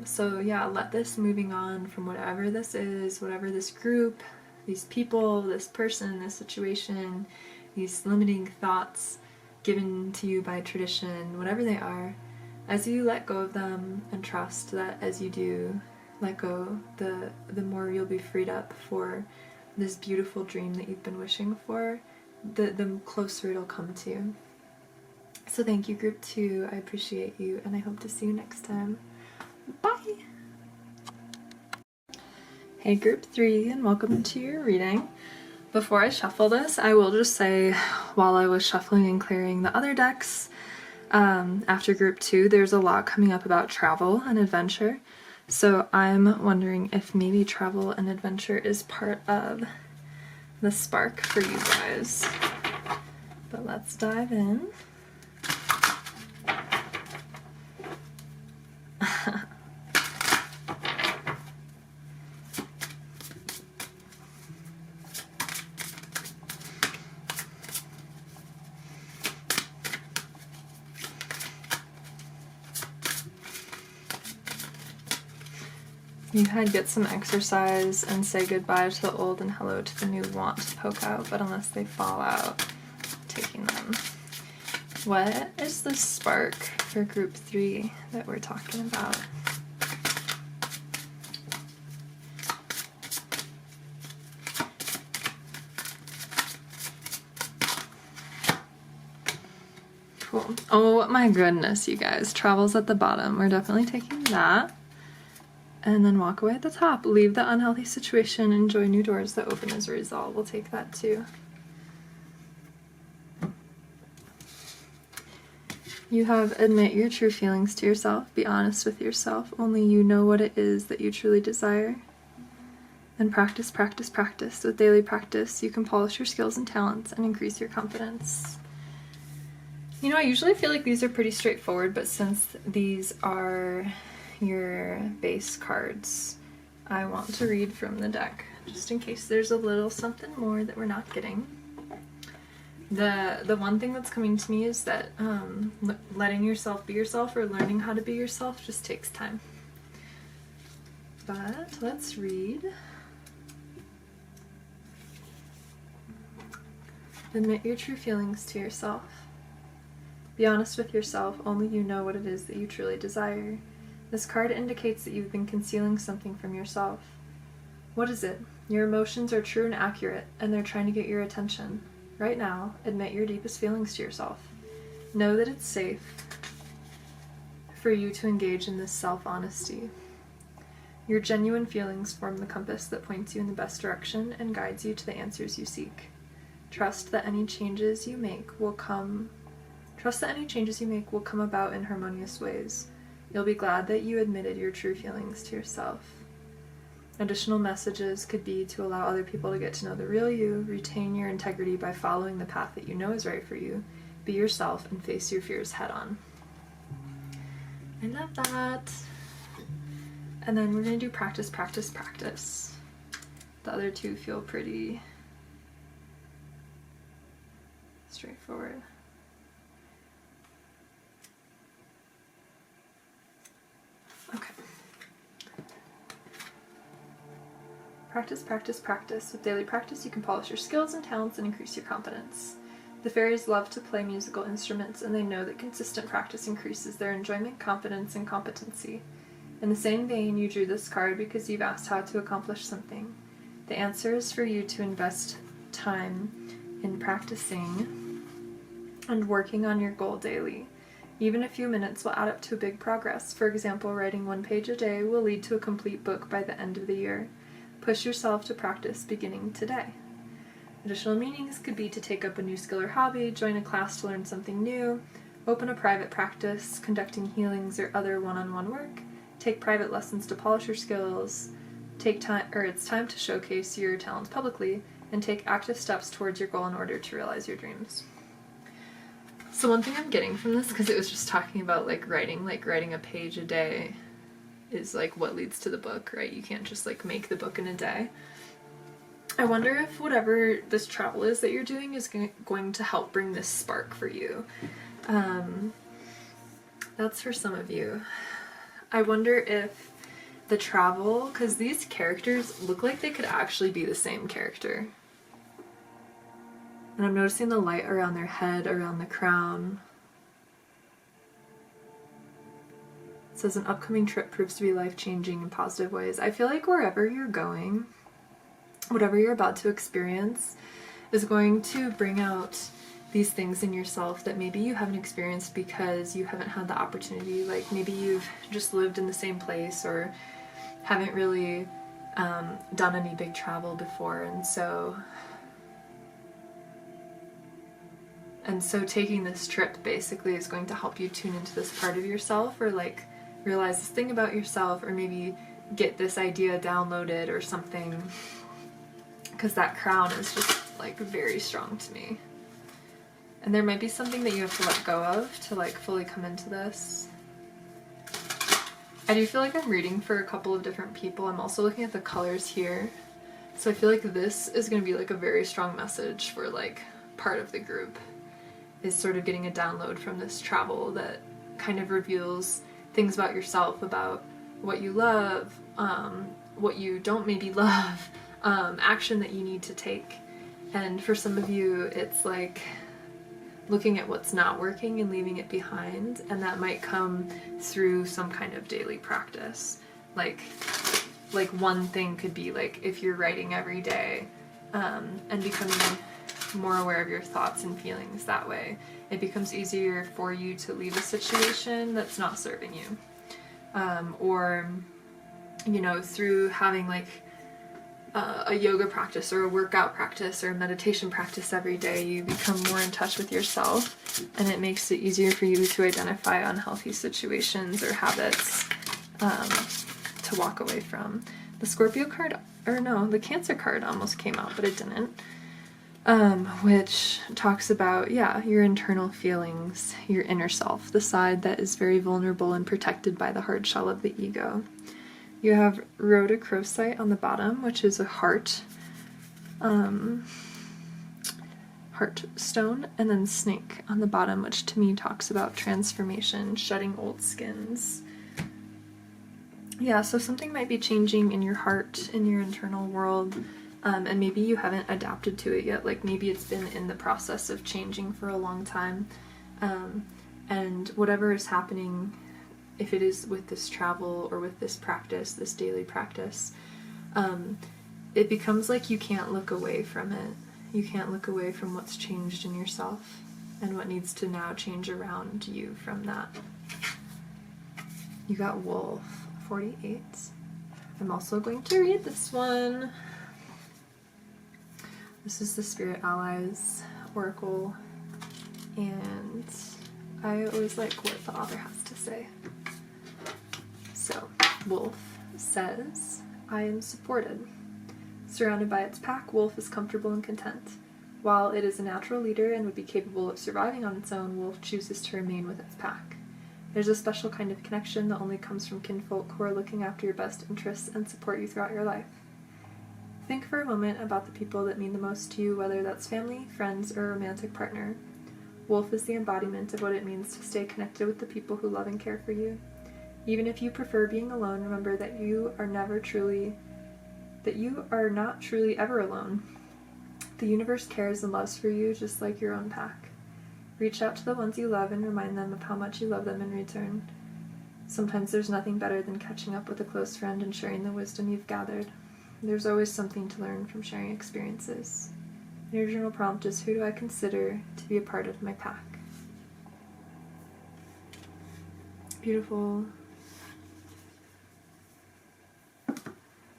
So yeah, let this moving on from whatever this is, whatever this group, these people, this person, this situation, these limiting thoughts given to you by tradition, whatever they are, as you let go of them and trust that as you do let go, the more you'll be freed up for this beautiful dream that you've been wishing for, the closer it'll come to you. So thank you, Group 2. I appreciate you, and I hope to see you next time. Bye! Hey, Group 3, and welcome to your reading. Before I shuffle this, I will just say, while I was shuffling and clearing the other decks, after Group 2, there's a lot coming up about travel and adventure. So I'm wondering if maybe travel and adventure is part of the spark for you guys. But let's dive in. You had get some exercise and say goodbye to the old and hello to the new want to poke out, but unless they fall out, taking them. What is the spark for Group 3 that we're talking about? Cool. Oh my goodness, you guys. Travel's at the bottom. We're definitely taking that. And then walk away at the top. Leave the unhealthy situation, enjoy new doors that open as a result. We'll take that too. You have admit your true feelings to yourself. Be honest with yourself. Only you know what it is that you truly desire. And practice, practice, practice. With daily practice, you can polish your skills and talents and increase your confidence. You know, I usually feel like these are pretty straightforward, but since these are your base cards, I want to read from the deck, just in case there's a little something more that we're not getting. The one thing that's coming to me is that letting yourself be yourself, or learning how to be yourself, just takes time. But let's read. Admit your true feelings to yourself. Be honest with yourself, only you know what it is that you truly desire. This card indicates that you've been concealing something from yourself. What is it? Your emotions are true and accurate, and they're trying to get your attention. Right now, admit your deepest feelings to yourself. Know that it's safe for you to engage in this self-honesty. Your genuine feelings form the compass that points you in the best direction and guides you to the answers you seek. Trust that any changes you make will come about in harmonious ways. You'll be glad that you admitted your true feelings to yourself. Additional messages could be to allow other people to get to know the real you, retain your integrity by following the path that you know is right for you, be yourself, and face your fears head on. I love that. And then we're going to do practice, practice, practice. The other two feel pretty straightforward. Okay. Practice, practice, practice. With daily practice, you can polish your skills and talents and increase your confidence. The fairies love to play musical instruments, and they know that consistent practice increases their enjoyment, confidence, and competency. In the same vein, you drew this card because you've asked how to accomplish something. The answer is for you to invest time in practicing and working on your goal daily. Even a few minutes will add up to a big progress. For example, writing 1 page a day will lead to a complete book by the end of the year. Push yourself to practice beginning today. Additional meanings could be to take up a new skill or hobby, join a class to learn something new, open a private practice, conducting healings or other one-on-one work, take private lessons to polish your skills, take time, or it's time to showcase your talents publicly, and take active steps towards your goal in order to realize your dreams. So one thing I'm getting from this, because it was just talking about writing a page a day is like what leads to the book, right? You can't just like make the book in a day. I wonder if whatever this travel is that you're doing is going to help bring this spark for you. That's for some of you. I wonder if the travel, because these characters look like they could actually be the same character. And I'm noticing the light around their head, around the crown. It says an upcoming trip proves to be life-changing in positive ways. I feel like wherever you're going, whatever you're about to experience is going to bring out these things in yourself that maybe you haven't experienced because you haven't had the opportunity. Like maybe you've just lived in the same place or haven't really done any big travel before, and so taking this trip basically is going to help you tune into this part of yourself, or like realize this thing about yourself, or maybe get this idea downloaded or something, because that crown is just like very strong to me. And there might be something that you have to let go of to like fully come into this. I do feel like I'm reading for a couple of different people. I'm also looking at the colors here. So I feel like this is going to be like a very strong message for like part of the group, is sort of getting a download from this travel that kind of reveals things about yourself, about what you love, what you don't maybe love, action that you need to take. And for some of you, it's like looking at what's not working and leaving it behind, and that might come through some kind of daily practice. Like one thing could be like if you're writing every day, and becoming more aware of your thoughts and feelings that way, it becomes easier for you to leave a situation that's not serving you. Or, you know, through having like a yoga practice or a workout practice or a meditation practice every day, you become more in touch with yourself, and it makes it easier for you to identify unhealthy situations or habits to walk away from. The Scorpio card, or no, the Cancer card almost came out, but it didn't. Which talks about, yeah, your internal feelings, your inner self, the side that is very vulnerable and protected by the hard shell of the ego. You have rhodochrosite on the bottom, which is a heart, heart stone, and then snake on the bottom, which to me talks about transformation, shedding old skins. Yeah, so something might be changing in your heart, in your internal world, and maybe you haven't adapted to it yet. Like maybe it's been in the process of changing for a long time, and whatever is happening, if it is with this travel or with this practice, this daily practice, it becomes like you can't look away from it. You can't look away from what's changed in yourself and what needs to now change around you from that. You got Wolf, 48. I'm also going to read this one. This is the Spirit Allies Oracle, and I always like what the author has to say. So, Wolf says, I am supported. Surrounded by its pack, Wolf is comfortable and content. While it is a natural leader and would be capable of surviving on its own, Wolf chooses to remain with its pack. There's a special kind of connection that only comes from kinfolk who are looking after your best interests and support you throughout your life. Think for a moment about the people that mean the most to you, whether that's family, friends, or a romantic partner. Wolf is the embodiment of what it means to stay connected with the people who love and care for you. Even if you prefer being alone, remember that you are not truly ever alone. The universe cares and loves for you just like your own pack. Reach out to the ones you love and remind them of how much you love them in return. Sometimes there's nothing better than catching up with a close friend and sharing the wisdom you've gathered. There's always something to learn from sharing experiences. Your journal prompt is, who do I consider to be a part of my pack? Beautiful.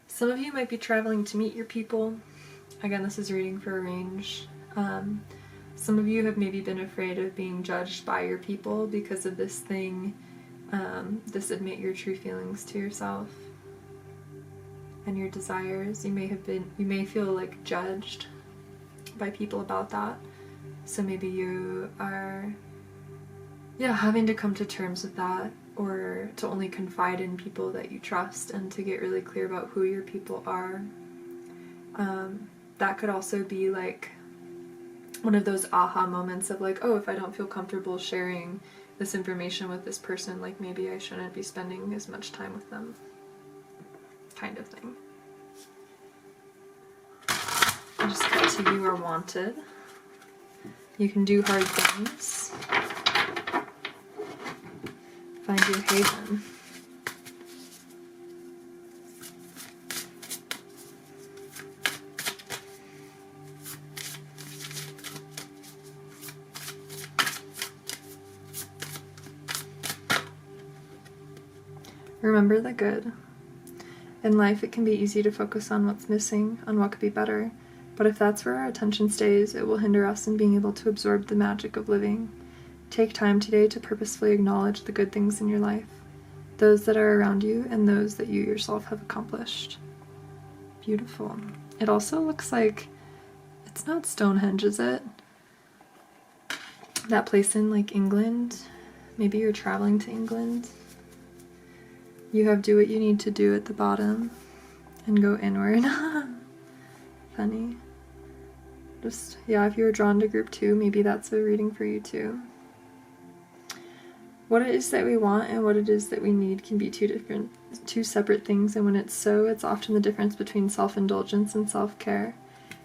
Some of you might be traveling to meet your people. Again, this is reading for a range. Some of you have maybe been afraid of being judged by your people because of this thing, this admit your true feelings to yourself and your desires. You may feel like judged by people about that. So maybe you are, having to come to terms with that, or to only confide in people that you trust and to get really clear about who your people are. That could also be like one of those aha moments of like, oh, if I don't feel comfortable sharing this information with this person, like maybe I shouldn't be spending as much time with them, kind of thing. I just cut to you are wanted. You can do hard things. Find your haven. Remember the good. In life, it can be easy to focus on what's missing, on what could be better, but if that's where our attention stays, it will hinder us in being able to absorb the magic of living. Take time today to purposefully acknowledge the good things in your life, those that are around you and those that you yourself have accomplished. Beautiful. It also looks like it's not Stonehenge, is it? That place in like England. Maybe you're traveling to England. You have do what you need to do at the bottom and go inward. Funny. Just, if you were drawn to group 2, maybe that's a reading for you too. What it is that we want and what it is that we need can be two separate things, and when it's so, it's often the difference between self-indulgence and self-care.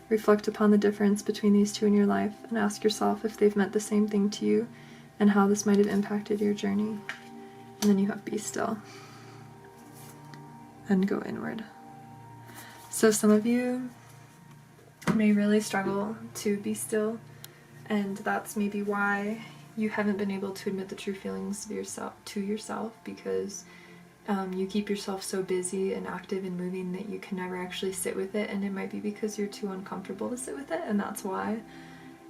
Reflect upon the difference between these two in your life and ask yourself if they've meant the same thing to you and how this might have impacted your journey. And then you have be still and go inward. So some of you may really struggle to be still, and that's maybe why you haven't been able to admit the true feelings of yourself, because you keep yourself so busy and active and moving that you can never actually sit with it, and it might be because you're too uncomfortable to sit with it, and that's why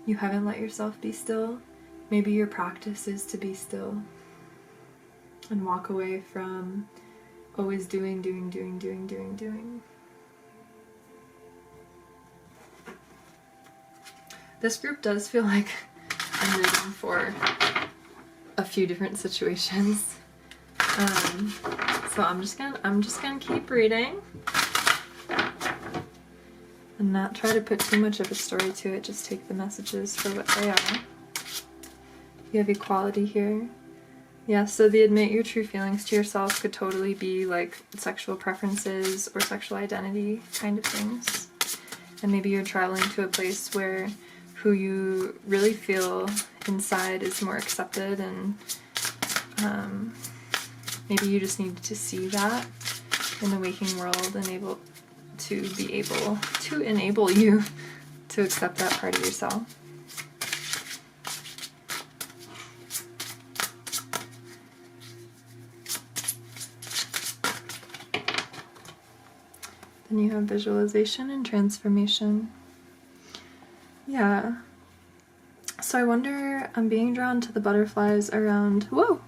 you haven't let yourself be still. Maybe your practice is to be still and walk away from always doing. This group does feel like I'm reading for a few different situations. So I'm just gonna keep reading and not try to put too much of a story to it, just take the messages for what they are. You have equality here. Yeah, so the admit your true feelings to yourself could totally be like sexual preferences or sexual identity kind of things. And maybe you're traveling to a place where who you really feel inside is more accepted, and maybe you just need to see that in the waking world and able to enable you to accept that part of yourself. Then you have visualization and transformation. Yeah. So I wonder, I'm being drawn to the butterflies around, whoa!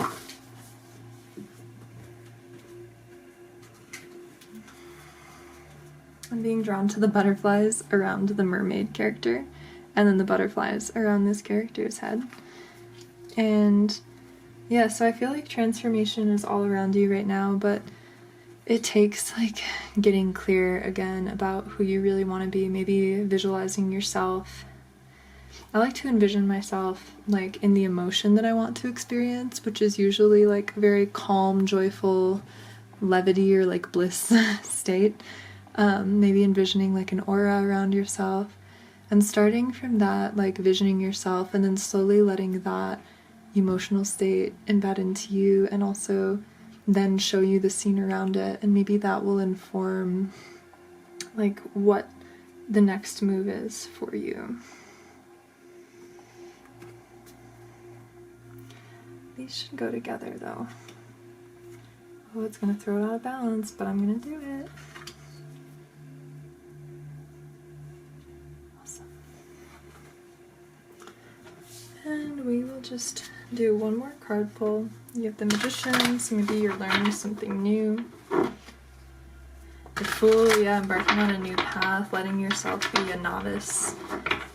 I'm being drawn to the butterflies around the mermaid character, and then the butterflies around this character's head. And yeah, so I feel like transformation is all around you right now, but it takes like getting clear again about who you really want to be, maybe visualizing yourself. I like to envision myself like in the emotion that I want to experience, which is usually like very calm, joyful, levity or like bliss state. Maybe envisioning like an aura around yourself and starting from that, like visioning yourself and then slowly letting that emotional state embed into you and also then show you the scene around it, and maybe that will inform like what the next move is for you. These should go together though. Oh, it's gonna throw it out of balance, but I'm gonna do it. we will just do one more card pull. You have the Magician, so maybe you're learning something new. The Fool, yeah, embarking on a new path, letting yourself be a novice.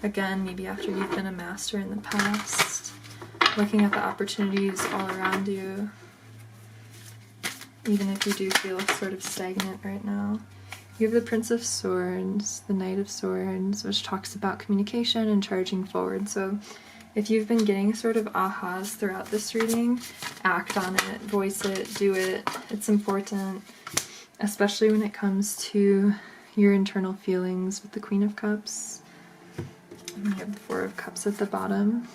Again, maybe after you've been a master in the past. Looking at the opportunities all around you. Even if you do feel sort of stagnant right now. You have the Prince of Swords, the Knight of Swords, which talks about communication and charging forward. So if you've been getting sort of ahas throughout this reading, act on it, voice it, do it. It's important, especially when it comes to your internal feelings with the Queen of Cups. And you have the Four of Cups at the bottom.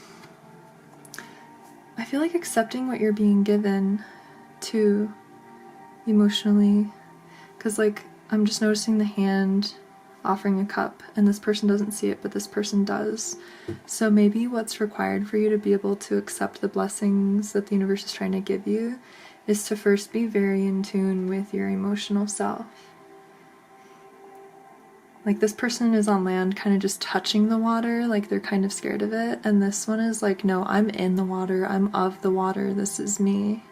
I feel like accepting what you're being given too, emotionally, because like I'm just noticing the hand offering a cup and this person doesn't see it, but this person does. So maybe what's required for you to be able to accept the blessings that the universe is trying to give you is to first be very in tune with your emotional self. Like this person is on land kind of just touching the water, like they're kind of scared of it, and this one is like, no, I'm in the water, I'm of the water, this is me.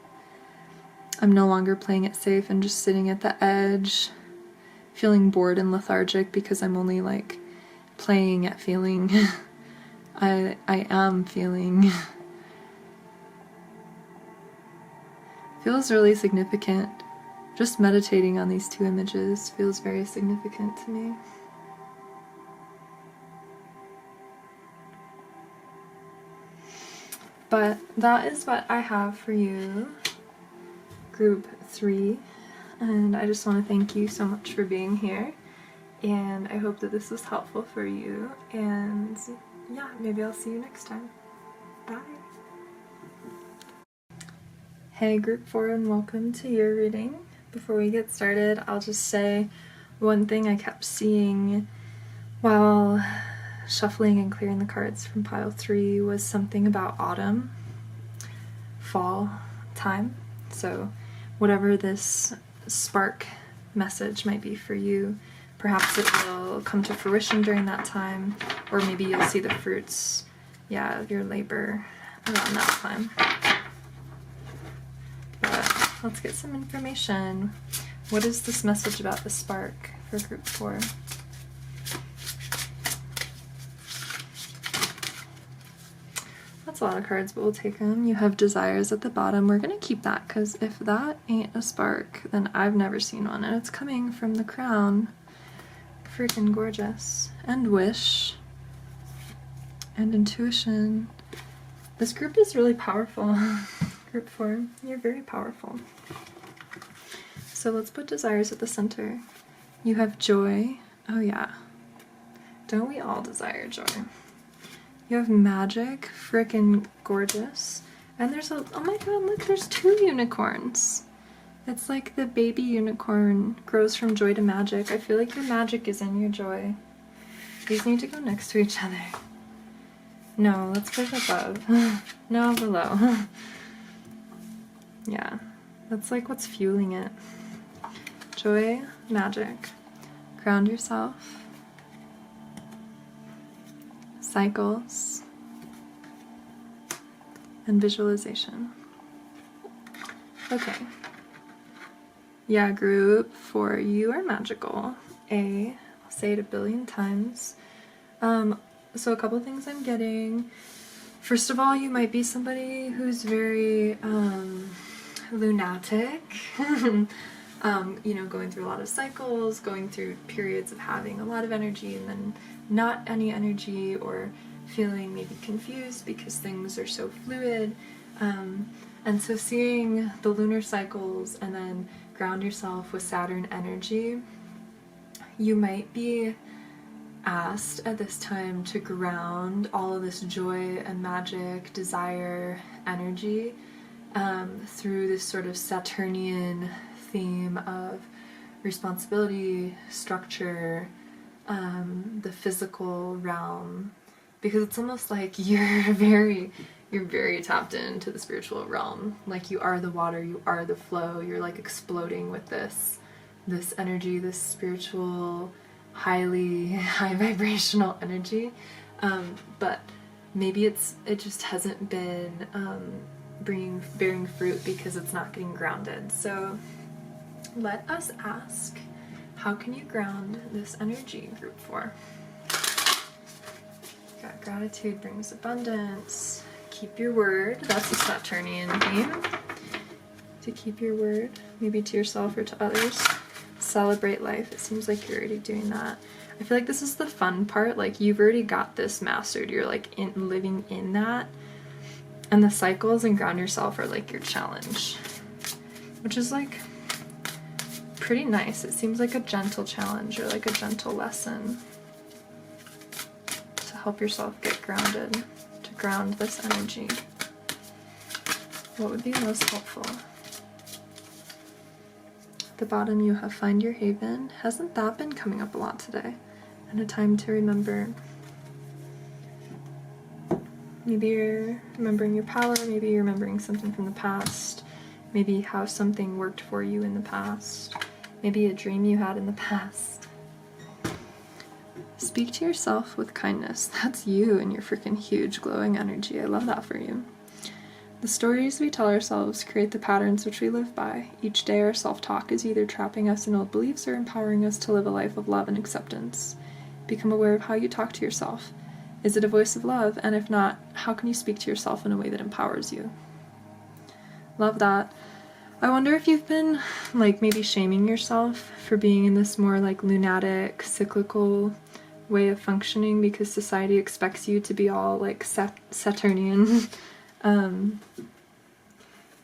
I'm no longer playing it safe and just sitting at the edge, feeling bored and lethargic because I'm only like playing at feeling. I am feeling. Feels really significant. Just meditating on these two images feels very significant to me. But that is what I have for you, Group 3. And I just want to thank you so much for being here, and I hope that this was helpful for you, and yeah, maybe I'll see you next time. Bye! Hey Group 4, and welcome to your reading. Before we get started, I'll just say one thing I kept seeing while shuffling and clearing the cards from pile 3 was something about autumn, fall time. So whatever this spark message might be for you, perhaps it will come to fruition during that time, or maybe you'll see the fruits, yeah, of your labor around that time. But let's get some information. What is this message about the spark for Group 4? That's a lot of cards, but we'll take them. You have desires at the bottom. We're going to keep that, because if that ain't a spark, then I've never seen one. And it's coming from the crown. Freaking gorgeous. And wish. And intuition. This group is really powerful. Group 4, you're very powerful. So let's put desires at the center. You have joy. Oh yeah. Don't we all desire joy? You have magic, frickin' gorgeous. And there's a, oh my god, look, there's 2 unicorns. It's like the baby unicorn grows from joy to magic. I feel like your magic is in your joy. These need to go next to each other. No, let's put it above. No, below. Yeah, that's like what's fueling it. Joy, magic. Ground yourself. Cycles, and visualization. Okay. Yeah, Group 4, you are magical. I'll say it a billion times. So a couple things I'm getting. First of all, you might be somebody who's very lunatic. You know, going through a lot of cycles, going through periods of having a lot of energy and then not any energy, or feeling maybe confused because things are so fluid. And so seeing the lunar cycles and then ground yourself with Saturn energy, you might be asked at this time to ground all of this joy and magic, desire, energy through this sort of Saturnian theme of responsibility, structure, the physical realm, because it's almost like you're very tapped into the spiritual realm. Like you are the water, you are the flow, you're like exploding with this energy, this spiritual, high vibrational energy. But maybe it just hasn't been bearing fruit because it's not getting grounded. So let us ask, how can you ground this energy, group 4? Got gratitude brings abundance. Keep your word. That's a Saturnian theme. To keep your word, maybe to yourself or to others. Celebrate life. It seems like you're already doing that. I feel like this is the fun part. Like, you've already got this mastered. You're like living in that. And the cycles and ground yourself are like your challenge, which is like pretty nice. It seems like a gentle challenge or like a gentle lesson to help yourself get grounded, to ground this energy. What would be most helpful? At the bottom you have find your haven. Hasn't that been coming up a lot today? And a time to remember. Maybe you're remembering your power, maybe you're remembering something from the past, maybe how something worked for you in the past, maybe a dream you had in the past. Speak to yourself with kindness. That's you and your freaking huge glowing energy. I love that for you. The stories we tell ourselves create the patterns which we live by. Each day our self-talk is either trapping us in old beliefs or empowering us to live a life of love and acceptance. Become aware of how you talk to yourself. Is it a voice of love? And if not, how can you speak to yourself in a way that empowers you? Love that. I wonder if you've been like maybe shaming yourself for being in this more like lunatic, cyclical way of functioning because society expects you to be all like Saturnian.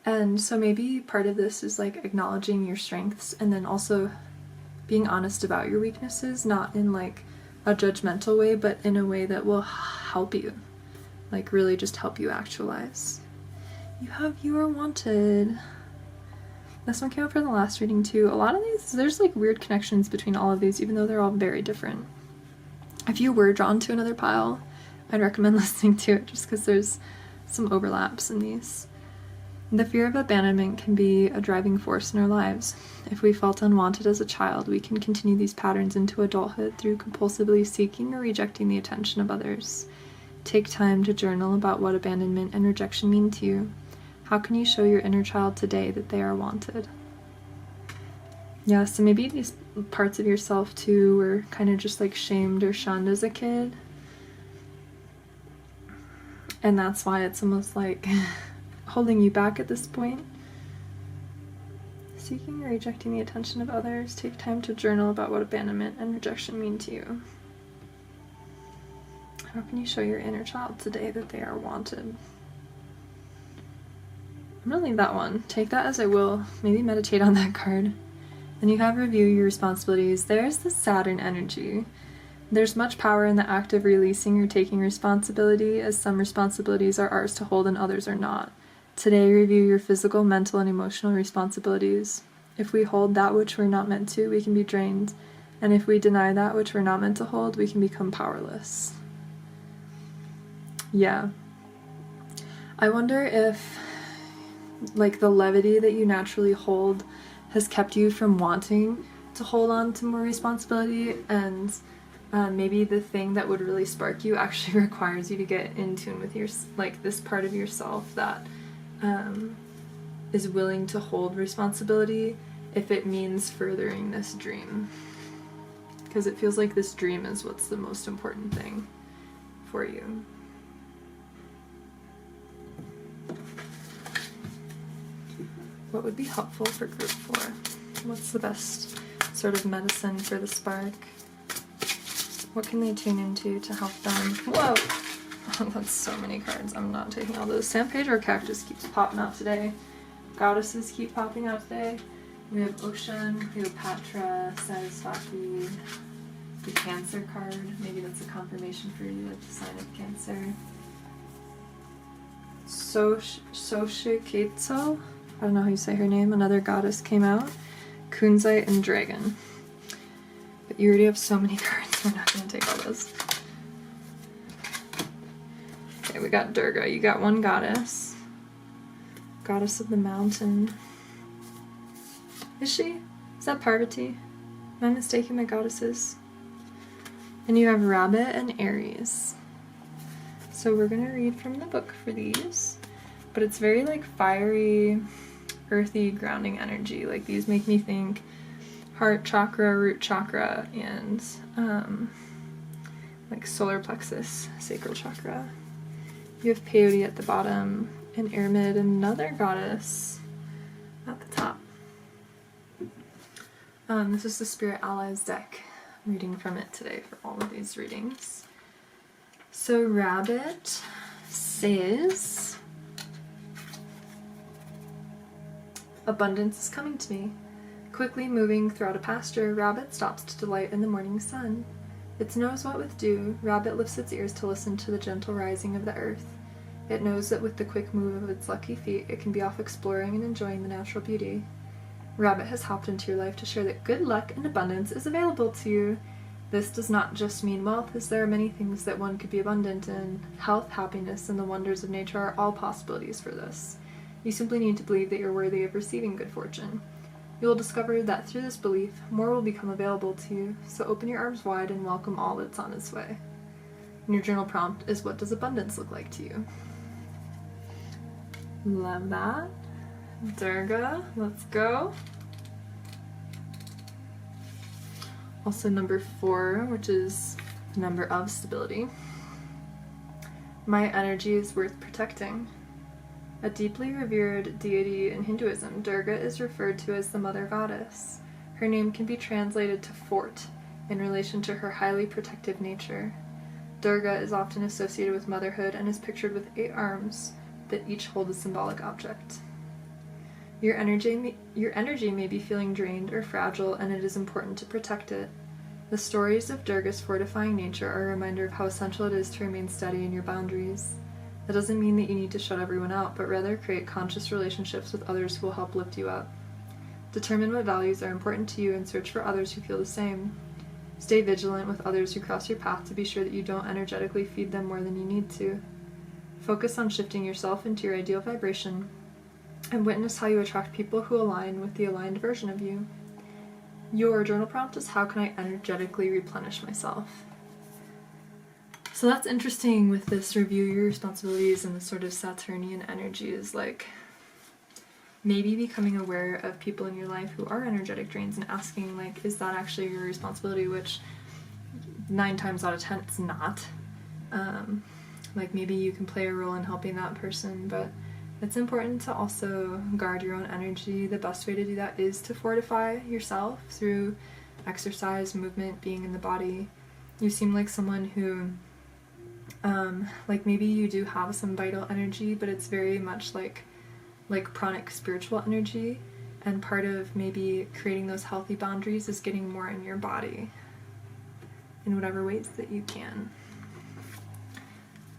And so maybe part of this is like acknowledging your strengths and then also being honest about your weaknesses, not in like a judgmental way, but in a way that will help you, like really just help you actualize. You are wanted. This one came up for the last reading too. A lot of these, there's like weird connections between all of these, even though they're all very different. If you were drawn to another pile, I'd recommend listening to it just because there's some overlaps in these. The fear of abandonment can be a driving force in our lives. If we felt unwanted as a child, we can continue these patterns into adulthood through compulsively seeking or rejecting the attention of others. Take time to journal about what abandonment and rejection mean to you. How can you show your inner child today that they are wanted? Yeah, so maybe these parts of yourself too were kind of just like shamed or shunned as a kid. And that's why it's almost like holding you back at this point. Seeking or rejecting the attention of others. Take time to journal about what abandonment and rejection mean to you. How can you show your inner child today that they are wanted? I'm gonna leave that one. Take that as I will. Maybe meditate on that card. Then you have review your responsibilities. There's the Saturn energy. There's much power in the act of releasing or taking responsibility, as some responsibilities are ours to hold and others are not. Today, review your physical, mental, and emotional responsibilities. If we hold that which we're not meant to, we can be drained. And if we deny that which we're not meant to hold, we can become powerless. Yeah. I wonder if, like, the levity that you naturally hold has kept you from wanting to hold on to more responsibility, and maybe the thing that would really spark you actually requires you to get in tune with your, like, this part of yourself that is willing to hold responsibility if it means furthering this dream. Because it feels like this dream is what's the most important thing for you. What would be helpful for group 4? What's the best sort of medicine for the spark? What can they tune into to help them? Whoa! Oh, that's so many cards. I'm not taking all those. Sandpage or Cactus keeps popping out today. Goddesses keep popping out today. We have Ocean, Cleopatra, Saraswati, the Cancer card. Maybe that's a confirmation for you, like the sign of Cancer. Xochitl, I don't know how you say her name. Another goddess came out. Kunzite and Dragon. But you already have so many cards, we're not going to take all those. Okay, we got Durga. You got one goddess. Goddess of the mountain. Is she? Is that Parvati? Am I mistaken my goddesses? And you have Rabbit and Aries. So we're gonna read from the book for these, but it's very like fiery, earthy, grounding energy. Like these make me think heart chakra, root chakra, and like solar plexus, sacral chakra. You have peyote at the bottom, and Airmid, another goddess, at the top. This is the Spirit Allies deck. I'm reading from it today for all of these readings. So Rabbit says, abundance is coming to me. Quickly moving throughout a pasture, Rabbit stops to delight in the morning sun. Its nose wet with dew, Rabbit lifts its ears to listen to the gentle rising of the earth. It knows that with the quick move of its lucky feet, it can be off exploring and enjoying the natural beauty. Rabbit has hopped into your life to share that good luck and abundance is available to you. This does not just mean wealth, as there are many things that one could be abundant in. Health, happiness, and the wonders of nature are all possibilities for this. You simply need to believe that you're worthy of receiving good fortune. You will discover that through this belief, more will become available to you, so open your arms wide and welcome all that's on its way. And your journal prompt is, what does abundance look like to you? Love that. Durga, let's go. Also number 4, which is the number of stability. My energy is worth protecting. A deeply revered deity in Hinduism, Durga is referred to as the Mother Goddess. Her name can be translated to fort in relation to her highly protective nature. Durga is often associated with motherhood and is pictured with 8 arms that each hold a symbolic object. Your energy may be feeling drained or fragile, and it is important to protect it. The stories of Durga's fortifying nature are a reminder of how essential it is to remain steady in your boundaries. That doesn't mean that you need to shut everyone out, but rather create conscious relationships with others who will help lift you up. Determine what values are important to you and search for others who feel the same. Stay vigilant with others who cross your path to be sure that you don't energetically feed them more than you need to. Focus on shifting yourself into your ideal vibration and witness how you attract people who align with the aligned version of you. Your journal prompt is, how can I energetically replenish myself? So that's interesting with this review your responsibilities and the sort of Saturnian energy is like maybe becoming aware of people in your life who are energetic drains and asking like, is that actually your responsibility? Which 9 times out of 10 it's not. Like maybe you can play a role in helping that person, but it's important to also guard your own energy. The best way to do that is to fortify yourself through exercise, movement, being in the body. You seem like someone who, like maybe you do have some vital energy, but it's very much like pranic spiritual energy. And part of maybe creating those healthy boundaries is getting more in your body in whatever ways that you can.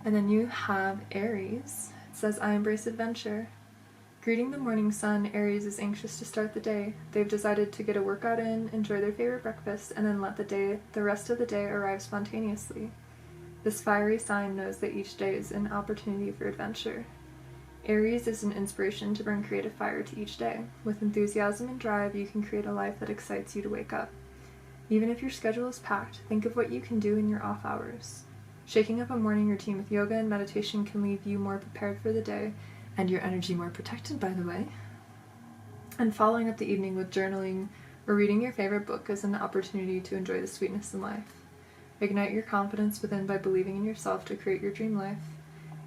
And then you have Aries. It says, I embrace adventure. Greeting the morning sun, Aries is anxious to start the day. They've decided to get a workout in, enjoy their favorite breakfast, and then let the rest of the day arrive spontaneously. This fiery sign knows that each day is an opportunity for adventure. Aries is an inspiration to bring creative fire to each day. With enthusiasm and drive, you can create a life that excites you to wake up. Even if your schedule is packed, think of what you can do in your off hours. Shaking up a morning routine with yoga and meditation can leave you more prepared for the day, and your energy more protected, by the way. And following up the evening with journaling or reading your favorite book is an opportunity to enjoy the sweetness in life. Ignite your confidence within by believing in yourself to create your dream life.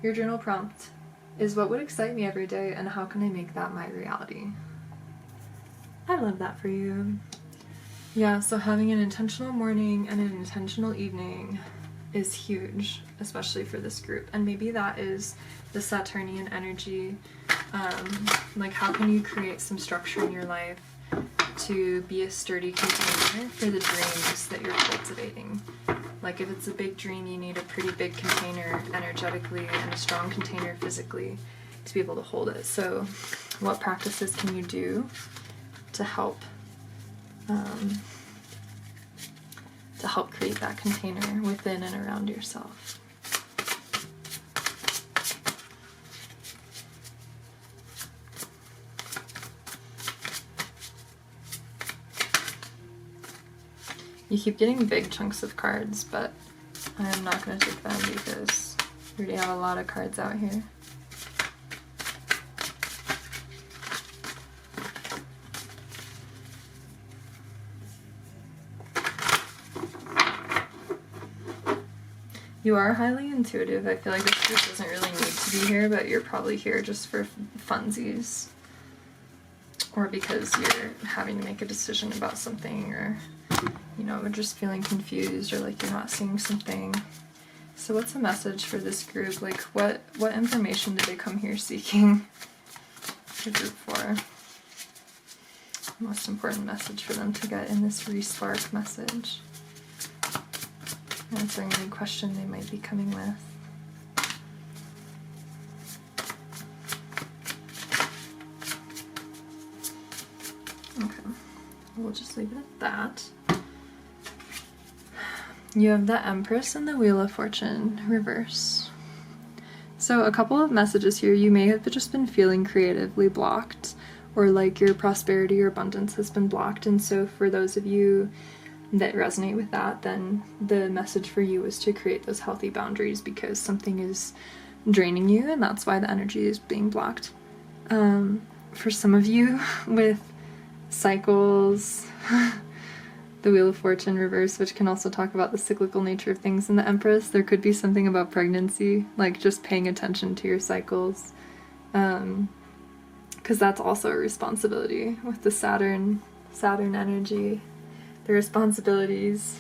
Your journal prompt is, what would excite me every day, and how can I make that my reality? I love that for you. Yeah, so having an intentional morning and an intentional evening is huge, especially for this group. And maybe that is the Saturnian energy. Like, how can you create some structure in your life to be a sturdy container for the dreams that you're cultivating? Like, if it's a big dream, you need a pretty big container energetically and a strong container physically to be able to hold it. So what practices can you do to help create that container within and around yourself? You keep getting big chunks of cards, but I'm not going to take them because We already have a lot of cards out here. You are highly intuitive. I feel like this group doesn't really need to be here, but you're probably here just for funsies. Or because you're having to make a decision about something, or, you know, just feeling confused, or like you're not seeing something. So what's the message for this group? Like, what information did they come here seeking? The group 4. Most important message for them to get in this re-spark message. Answering any question they might be coming with. Okay, we'll just leave it at that. You have the Empress and the Wheel of Fortune reverse. So a couple of messages here. You may have just been feeling creatively blocked, or like your prosperity or abundance has been blocked, and so for those of you that resonate with that, then the message for you is to create those healthy boundaries because something is draining you, and that's why the energy is being blocked. For some of you with cycles, the Wheel of Fortune reverse, which can also talk about the cyclical nature of things, in the Empress, there could be something about pregnancy, like just paying attention to your cycles, because that's also a responsibility with the Saturn energy. The responsibilities.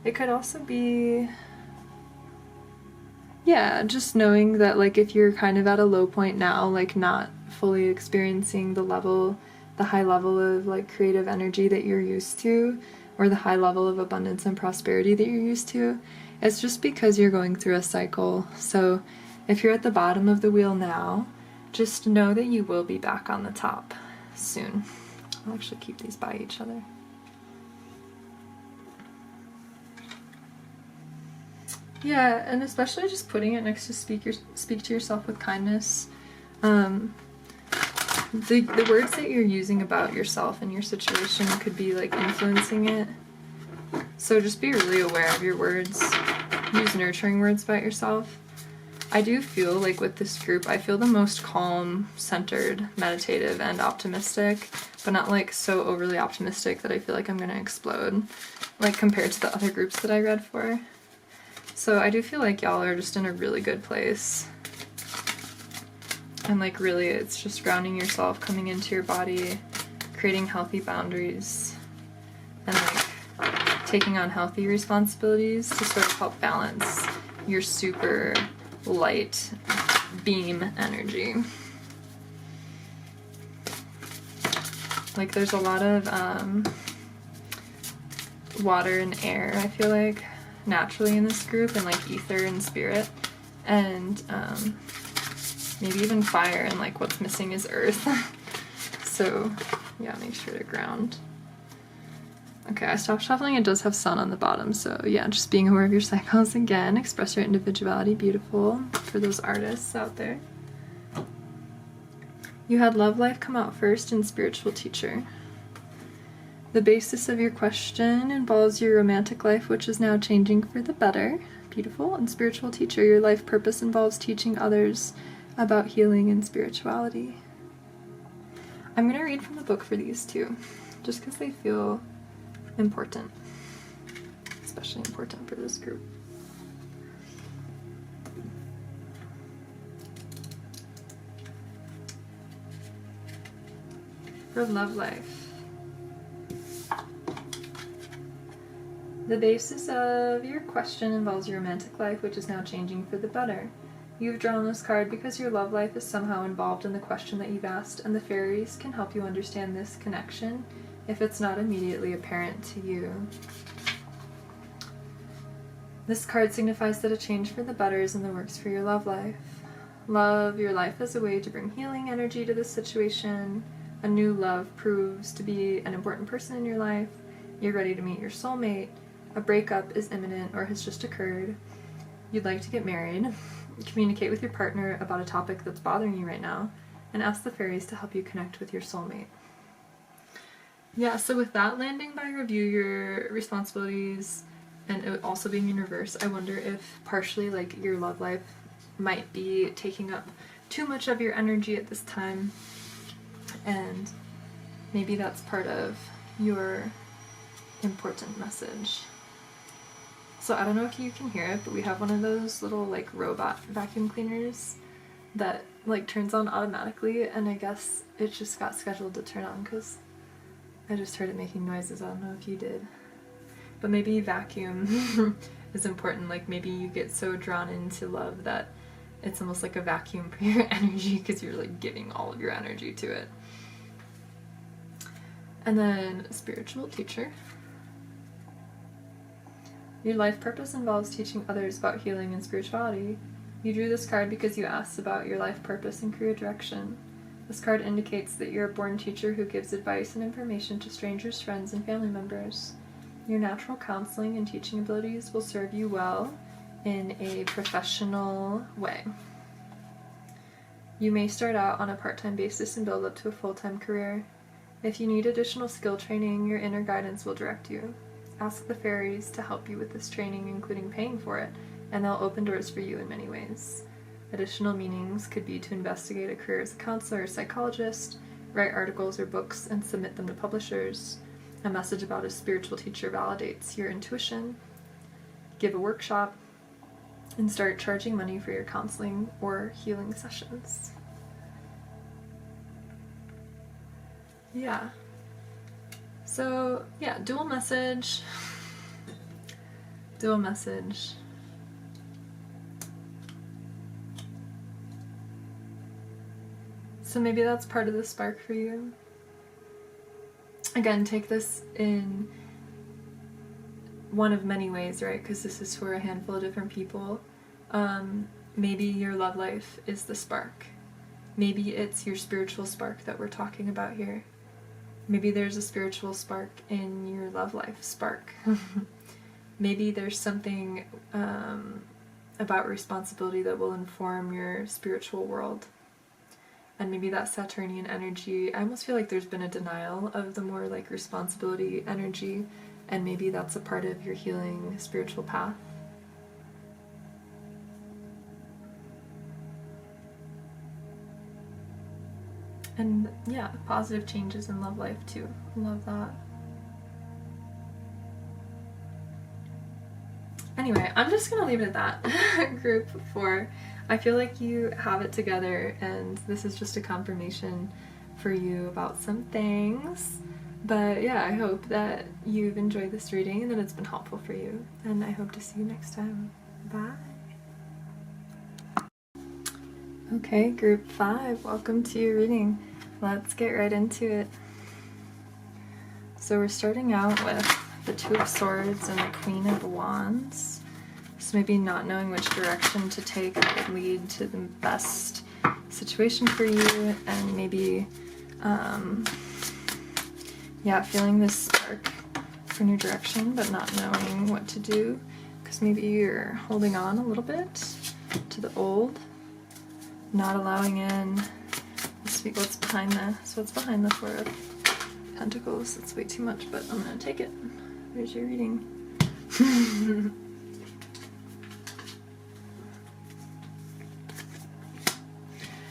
It could also be, yeah, just knowing that, like, if you're kind of at a low point now, like not fully experiencing the high level of like creative energy that you're used to, or the high level of abundance and prosperity that you're used to, it's just because you're going through a cycle. So if you're at the bottom of the wheel now, just know that you will be back on the top soon. I'll actually keep these by each other. Yeah, and especially just putting it next to speak to yourself with kindness. The words that you're using about yourself and your situation could be like influencing it. So just be really aware of your words. Use nurturing words about yourself. I do feel like with this group, I feel the most calm, centered, meditative, and optimistic, but not like so overly optimistic that I feel like I'm gonna explode, like compared to the other groups that I read for. So I do feel like y'all are just in a really good place. And like really, it's just grounding yourself, coming into your body, creating healthy boundaries, and like taking on healthy responsibilities to sort of help balance your super light beam energy. Like there's a lot of water and air, I feel like, naturally in this group, and like ether and spirit, and maybe even fire, and like what's missing is earth. So yeah, make sure to ground. Okay, I stopped shuffling. It does have sun on the bottom, so yeah, just being aware of your cycles again. Express your individuality. Beautiful for those artists out there. You had love life come out first and spiritual teacher. The basis of your question involves your romantic life, which is now changing for the better. Beautiful. And spiritual teacher, your life purpose involves teaching others about healing and spirituality. I'm going to read from the book for these two, just because they feel important, especially important for this group. For love life, the basis of your question involves your romantic life, which is now changing for the better. You've drawn this card because your love life is somehow involved in the question that you've asked, and the fairies can help you understand this connection if it's not immediately apparent to you. This card signifies that a change for the better is in the works for your love life. Love your life as a way to bring healing energy to this situation. A new love proves to be an important person in your life. You're ready to meet your soulmate. A breakup is imminent or has just occurred. You'd like to get married. Communicate with your partner about a topic that's bothering you right now, and ask the fairies to help you connect with your soulmate. Yeah, so with that landing by review your responsibilities, and it also being in reverse, I wonder if partially like your love life might be taking up too much of your energy at this time, and maybe that's part of your important message. So I don't know if you can hear it, but we have one of those little like robot vacuum cleaners that like turns on automatically, and I guess it just got scheduled to turn on because I just heard it making noises. I don't know if you did. But maybe vacuum is important. Like maybe you get so drawn into love that it's almost like a vacuum for your energy because you're like giving all of your energy to it. And then spiritual teacher. Your life purpose involves teaching others about healing and spirituality. You drew this card because you asked about your life purpose and career direction. This card indicates that you're a born teacher who gives advice and information to strangers, friends, and family members. Your natural counseling and teaching abilities will serve you well in a professional way. You may start out on a part-time basis and build up to a full-time career. If you need additional skill training, your inner guidance will direct you. Ask the fairies to help you with this training, including paying for it, and they'll open doors for you in many ways. Additional meanings could be to investigate a career as a counselor or psychologist, write articles or books and submit them to publishers. A message about a spiritual teacher validates your intuition. Give a workshop, and start charging money for your counseling or healing sessions. Yeah. So, yeah, dual message. Dual message. So maybe that's part of the spark for you. Again, take this in one of many ways, right? Because this is for a handful of different people. Maybe your love life is the spark. Maybe it's your spiritual spark that we're talking about here. Maybe there's a spiritual spark in your love life spark. Maybe there's something about responsibility that will inform your spiritual world. And maybe that Saturnian energy, I almost feel like there's been a denial of the more like responsibility energy, and maybe that's a part of your healing spiritual path. And yeah, positive changes in love life too. Love that. Anyway, I'm just gonna leave it at that. Group 4. I feel like you have it together, and this is just a confirmation for you about some things. But yeah, I hope that you've enjoyed this reading and that it's been helpful for you. And I hope to see you next time. Bye. Okay, group 5, welcome to your reading. Let's get right into it. So we're starting out with the 2 of Swords and the Queen of Wands. So maybe not knowing which direction to take would lead to the best situation for you, and maybe, yeah, feeling this spark for new direction, but not knowing what to do, because maybe you're holding on a little bit to the old, not allowing in what's behind what's behind the 4 of Pentacles. It's way too much, but I'm gonna take it. There's your reading.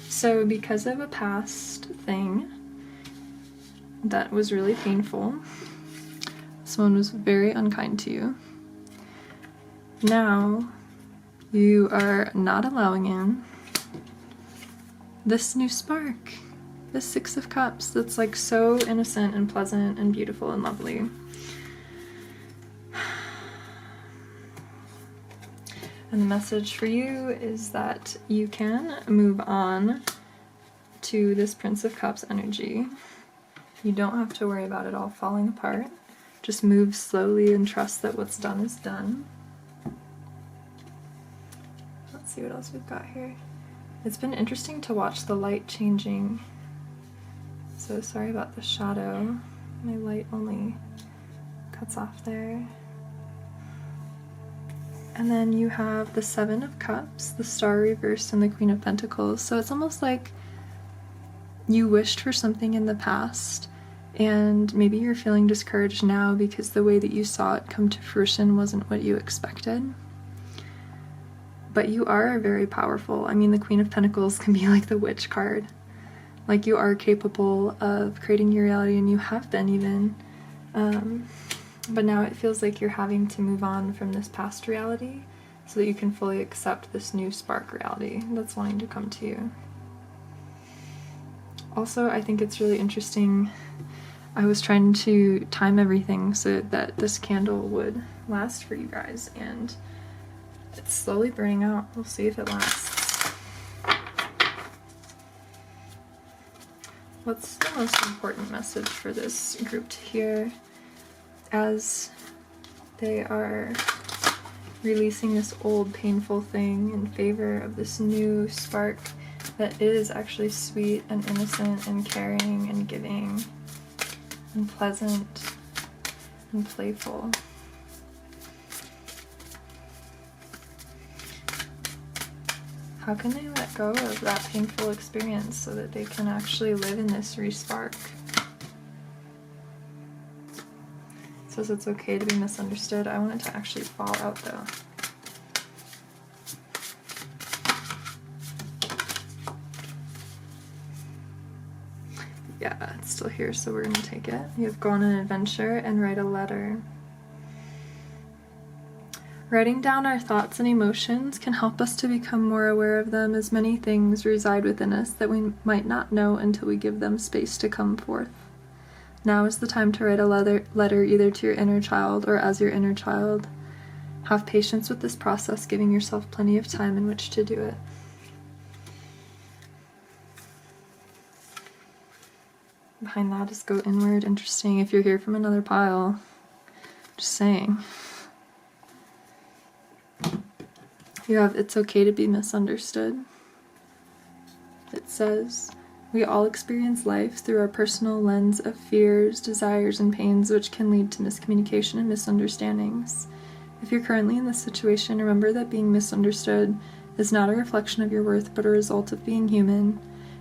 So because of a past thing that was really painful, someone was very unkind to you, now you are not allowing in this new spark, this 6 of Cups that's like so innocent and pleasant and beautiful and lovely. And the message for you is that you can move on to this Prince of Cups energy. You don't have to worry about it all falling apart. Just move slowly and trust that what's done is done. Let's see what else we've got here. It's been interesting to watch the light changing. So sorry about the shadow. My light only cuts off there. And then you have the 7 of Cups, the Star reversed, and the Queen of Pentacles. So it's almost like you wished for something in the past, And maybe you're feeling discouraged now because the way that you saw it come to fruition wasn't what you expected. But you are very powerful. I mean, the Queen of Pentacles can be like the witch card. Like, you are capable of creating your reality, and you have been even. But now it feels like you're having to move on from this past reality so that you can fully accept this new spark reality that's wanting to come to you. Also, I think it's really interesting. I was trying to time everything so that this candle would last for you guys, and it's slowly burning out. We'll see if it lasts. What's the most important message for this group to hear as they are releasing this old painful thing in favor of this new spark that is actually sweet and innocent and caring and giving and pleasant and playful? How can they let go of that painful experience so that they can actually live in this re-spark? It says it's okay to be misunderstood. I want it to actually fall out though. Yeah, it's still here, so we're gonna take it. You have gone on an adventure and write a letter. Writing down our thoughts and emotions can help us to become more aware of them, as many things reside within us that we might not know until we give them space to come forth. Now is the time to write a letter either to your inner child or as your inner child. Have patience with this process, giving yourself plenty of time in which to do it. Behind that is go inward. Interesting if you're here from another pile. Just saying. You have it's okay to be misunderstood. It says, we all experience life through our personal lens of fears, desires, and pains, which can lead to miscommunication and misunderstandings. If you're currently in this situation, remember that being misunderstood is not a reflection of your worth, but a result of being human.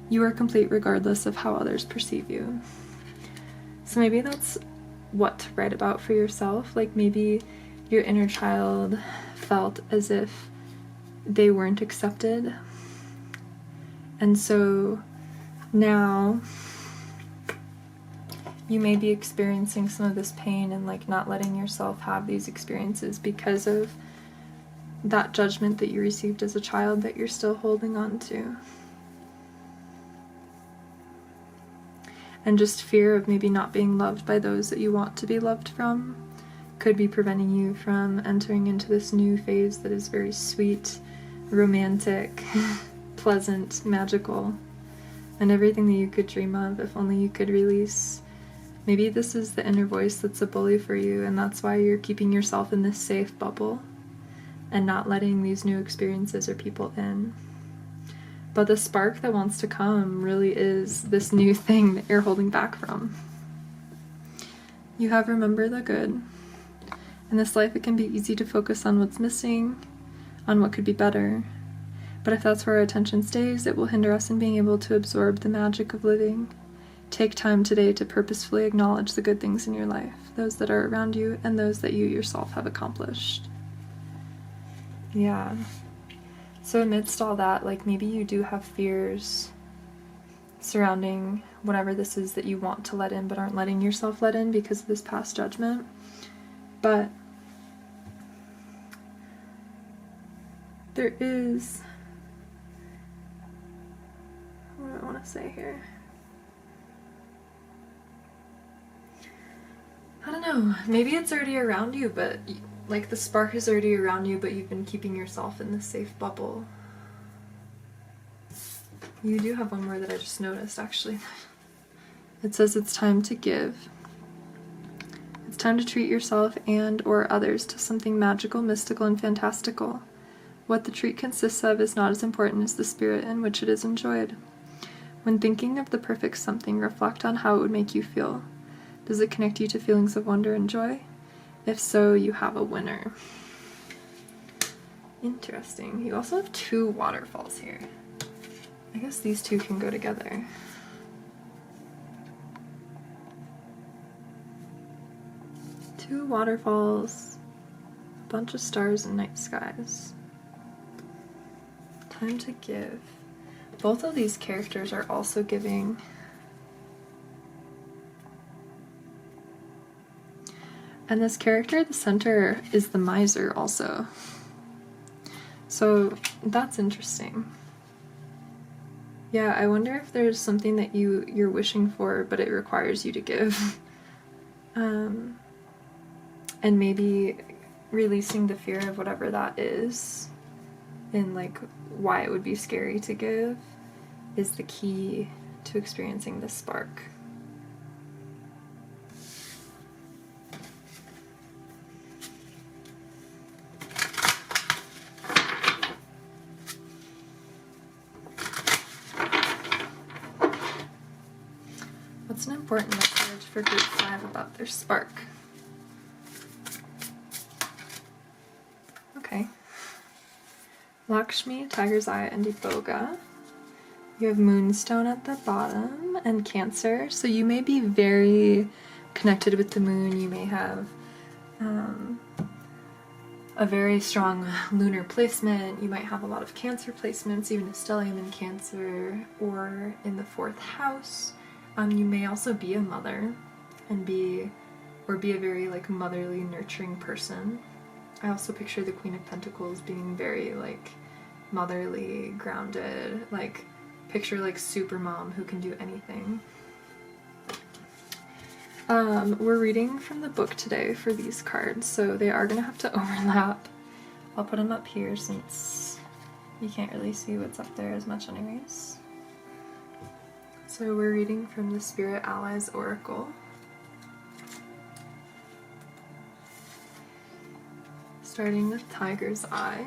You are complete regardless of how others perceive you. So maybe that's what to write about for yourself. Like, maybe your inner child felt as if they weren't accepted. And so now you may be experiencing some of this pain and like not letting yourself have these experiences because of that judgment that you received as a child that you're still holding on to. And just fear of maybe not being loved by those that you want to be loved from could be preventing you from entering into this new phase that is very sweet, romantic, pleasant, magical, and everything that you could dream of if only you could release. Maybe this is the inner voice that's a bully for you, and that's why you're keeping yourself in this safe bubble and not letting these new experiences or people in. But the spark that wants to come really is this new thing that you're holding back from. You have remember the good. In this life, it can be easy to focus on what's missing, on what could be better. But if that's where our attention stays, it will hinder us in being able to absorb the magic of living. Take time today to purposefully acknowledge the good things in your life, those that are around you and those that you yourself have accomplished. Yeah. So amidst all that, like, maybe you do have fears surrounding whatever this is that you want to let in but aren't letting yourself let in because of this past judgment. But there is, what do I want to say here? I don't know, maybe it's already around you, but like the spark is already around you, but you've been keeping yourself in this safe bubble. You do have one more that I just noticed, actually. It says it's time to give. It's time to treat yourself and or others to something magical, mystical, and fantastical. What the treat consists of is not as important as the spirit in which it is enjoyed. When thinking of the perfect something, reflect on how it would make you feel. Does it connect you to feelings of wonder and joy? If so, you have a winner. Interesting. You also have 2 waterfalls here. I guess these 2 can go together. 2 waterfalls, a bunch of stars and night skies. Time to give. Both of these characters are also giving. And this character at the center is the miser also. So that's interesting. Yeah, I wonder if there's something that you're wishing for, but it requires you to give. And maybe releasing the fear of whatever that is, and like why it would be scary to give, is the key to experiencing this spark. What's an important message for group 5 about their spark? Okay. Lakshmi, Tiger's Eye, and Iboga. You have Moonstone at the bottom and Cancer. So you may be very connected with the moon. You may have a very strong lunar placement. You might have a lot of Cancer placements, even a stellium in Cancer or in the 4th house. You may also be a mother and be a very like motherly, nurturing person. I also picture the Queen of Pentacles being very like motherly, grounded, like picture like super mom who can do anything. We're reading from the book today for these cards, so they are gonna have to overlap. I'll put them up here since you can't really see what's up there as much anyways. So we're reading from the Spirit Allies Oracle. Starting with Tiger's Eye.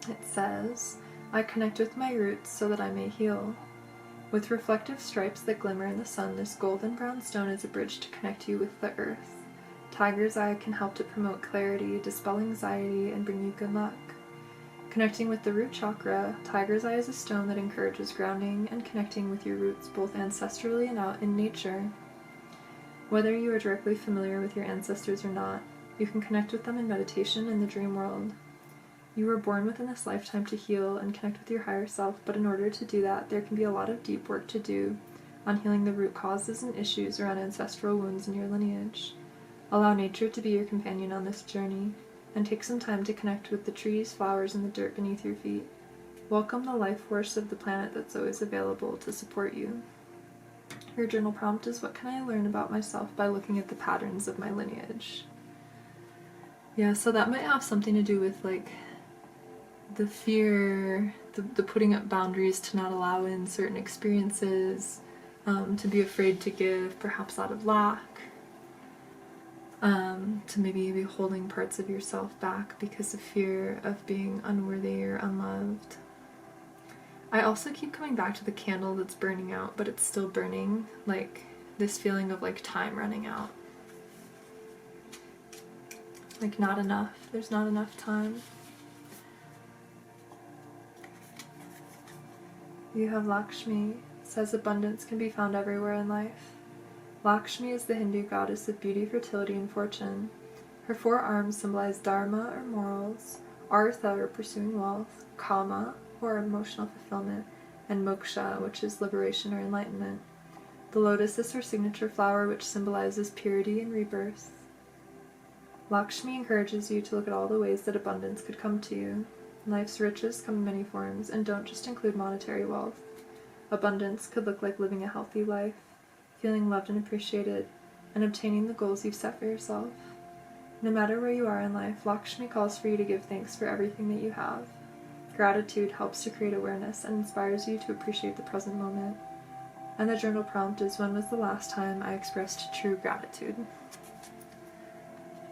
It says, I connect with my roots so that I may heal. With reflective stripes that glimmer in the sun, this golden brown stone is a bridge to connect you with the earth. Tiger's Eye can help to promote clarity, dispel anxiety, and bring you good luck. Connecting with the root chakra, Tiger's Eye is a stone that encourages grounding and connecting with your roots both ancestrally and out in nature. Whether you are directly familiar with your ancestors or not, you can connect with them in meditation in the dream world. You were born within this lifetime to heal and connect with your higher self, but in order to do that, there can be a lot of deep work to do on healing the root causes and issues around ancestral wounds in your lineage. Allow nature to be your companion on this journey, and take some time to connect with the trees, flowers, and the dirt beneath your feet. Welcome the life force of the planet that's always available to support you. Your journal prompt is, what can I learn about myself by looking at the patterns of my lineage? Yeah, so that might have something to do with like the fear, the putting up boundaries to not allow in certain experiences, to be afraid to give, perhaps out of lack. To maybe be holding parts of yourself back because of fear of being unworthy or unloved. I also keep coming back to the candle that's burning out, but it's still burning, like this feeling of like time running out. Like not enough, there's not enough time. You have Lakshmi. It says abundance can be found everywhere in life. Lakshmi is the Hindu goddess of beauty, fertility, and fortune. Her 4 arms symbolize Dharma, or morals, Artha, or pursuing wealth, Kama, or emotional fulfillment, and Moksha, which is liberation or enlightenment. The lotus is her signature flower, which symbolizes purity and rebirth. Lakshmi encourages you to look at all the ways that abundance could come to you. Life's riches come in many forms, and don't just include monetary wealth. Abundance could look like living a healthy life, feeling loved and appreciated, and obtaining the goals you've set for yourself. No matter where you are in life, Lakshmi calls for you to give thanks for everything that you have. Gratitude helps to create awareness and inspires you to appreciate the present moment. And the journal prompt is, when was the last time I expressed true gratitude?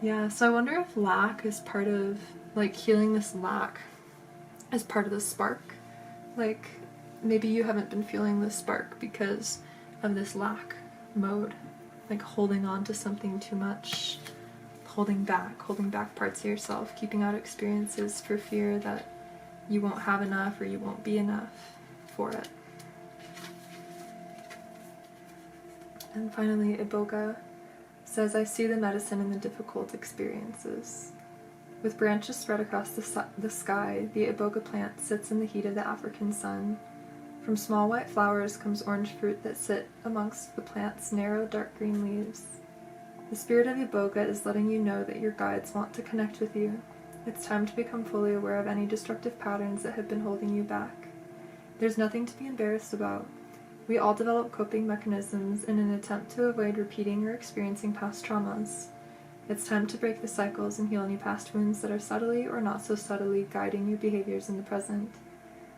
Yeah, so I wonder if lack is part of, like, healing this lack as part of the spark. Like, maybe you haven't been feeling this spark because of this lack mode, like holding on to something too much, holding back parts of yourself, keeping out experiences for fear that you won't have enough or you won't be enough for it. And finally, Iboga says, I see the medicine in the difficult experiences. With branches spread across the sky, the iboga plant sits in the heat of the African sun. From small white flowers comes orange fruit that sit amongst the plant's narrow dark green leaves. The spirit of iboga is letting you know that your guides want to connect with you. It's time to become fully aware of any destructive patterns that have been holding you back. There's nothing to be embarrassed about. We all develop coping mechanisms in an attempt to avoid repeating or experiencing past traumas. It's time to break the cycles and heal any past wounds that are subtly or not so subtly guiding your behaviors in the present.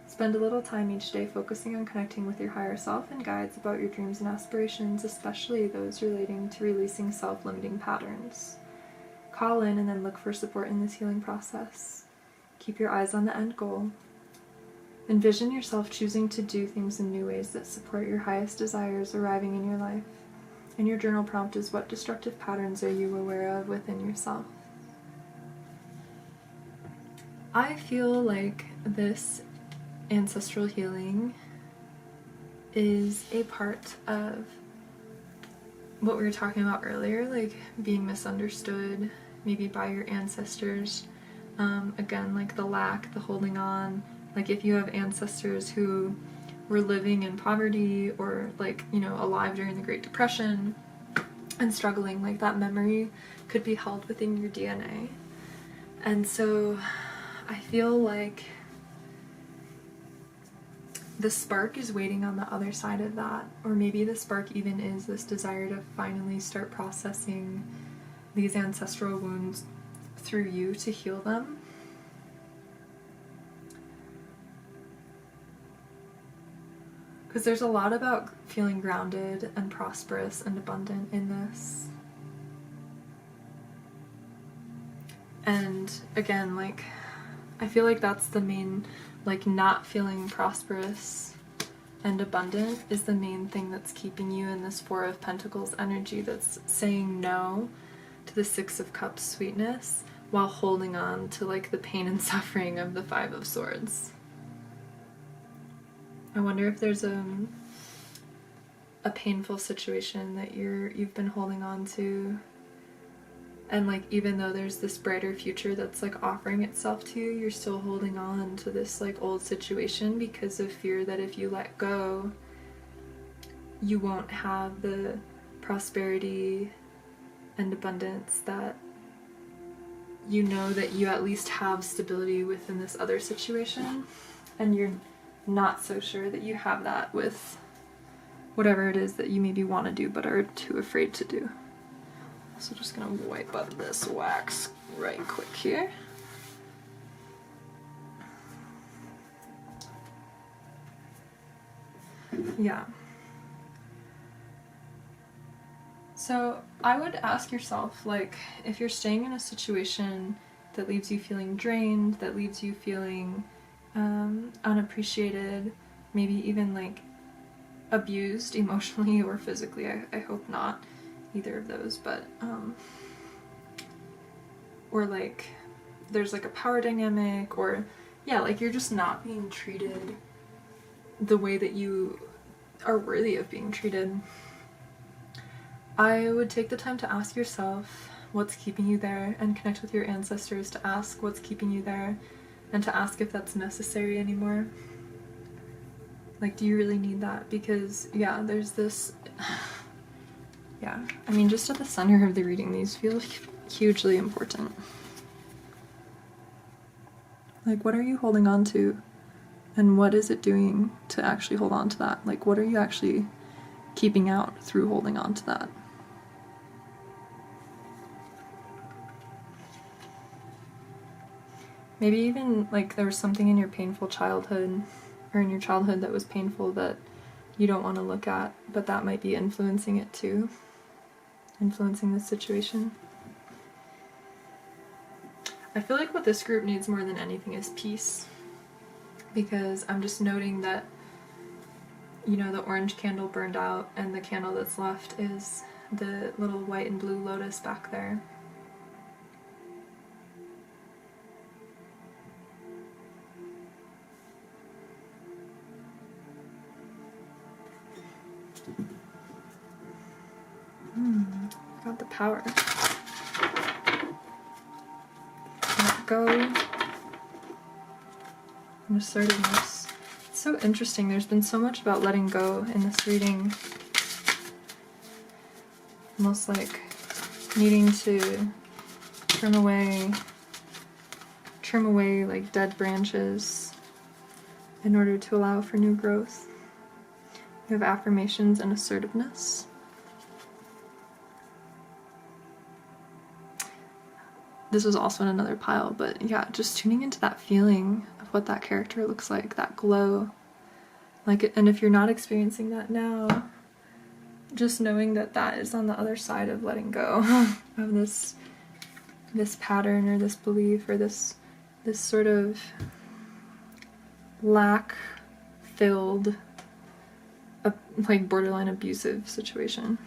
Spend a little time each day focusing on connecting with your higher self and guides about your dreams and aspirations, especially those relating to releasing self-limiting patterns. Call in and then look for support in this healing process. Keep your eyes on the end goal. Envision yourself choosing to do things in new ways that support your highest desires arriving in your life. And your journal prompt is, what destructive patterns are you aware of within yourself? I feel like this ancestral healing is a part of what we were talking about earlier, like being misunderstood, maybe by your ancestors. Again, like the lack, the holding on. Like if you have ancestors who were living in poverty or like, you know, alive during the Great Depression and struggling, like that memory could be held within your DNA. And so I feel like the spark is waiting on the other side of that, or maybe the spark even is this desire to finally start processing these ancestral wounds through you to heal them. Because there's a lot about feeling grounded and prosperous and abundant in this. And again, like, I feel like that's the main, like, not feeling prosperous and abundant is the main thing that's keeping you in this Four of Pentacles energy that's saying no to the Six of Cups sweetness while holding on to, like, the pain and suffering of the Five of Swords. I wonder if there's a painful situation that you've been holding on to, and like even though there's this brighter future that's like offering itself to you, you're still holding on to this like old situation because of fear that if you let go, you won't have the prosperity and abundance that you know that you at least have stability within this other situation, and you're not so sure that you have that with whatever it is that you maybe want to do but are too afraid to do. So just gonna wipe up this wax right quick here. Yeah. So I would ask yourself, like, if you're staying in a situation that leaves you feeling drained, that leaves you feeling unappreciated, maybe even like abused emotionally or physically. I hope not either of those, but or like there's like a power dynamic, or yeah, like you're just not being treated the way that you are worthy of being treated. I would take the time to ask yourself what's keeping you there and connect with your ancestors to ask what's keeping you there and to ask if that's necessary anymore. Like, do you really need that? Because, yeah, there's this... yeah, I mean, just at the center of the reading, these feel hugely important. Like, what are you holding on to? And what is it doing to actually hold on to that? Like, what are you actually keeping out through holding on to that? Maybe even, like, there was something in your painful childhood, or in your childhood that was painful that you don't want to look at, but that might be influencing it too. Influencing this situation. I feel like what this group needs more than anything is peace. Because I'm just noting that, you know, the orange candle burned out, and the candle that's left is the little white and blue lotus back there. Got the power. Let go. And assertiveness. It's so interesting. There's been so much about letting go in this reading. Almost like needing to trim away like dead branches in order to allow for new growth. You have affirmations and assertiveness. This was also in another pile, but yeah, just tuning into that feeling of what that character looks like, that glow. Like, and if you're not experiencing that now, just knowing that that is on the other side of letting go of this pattern or this belief or this sort of lack-filled, like borderline abusive situation.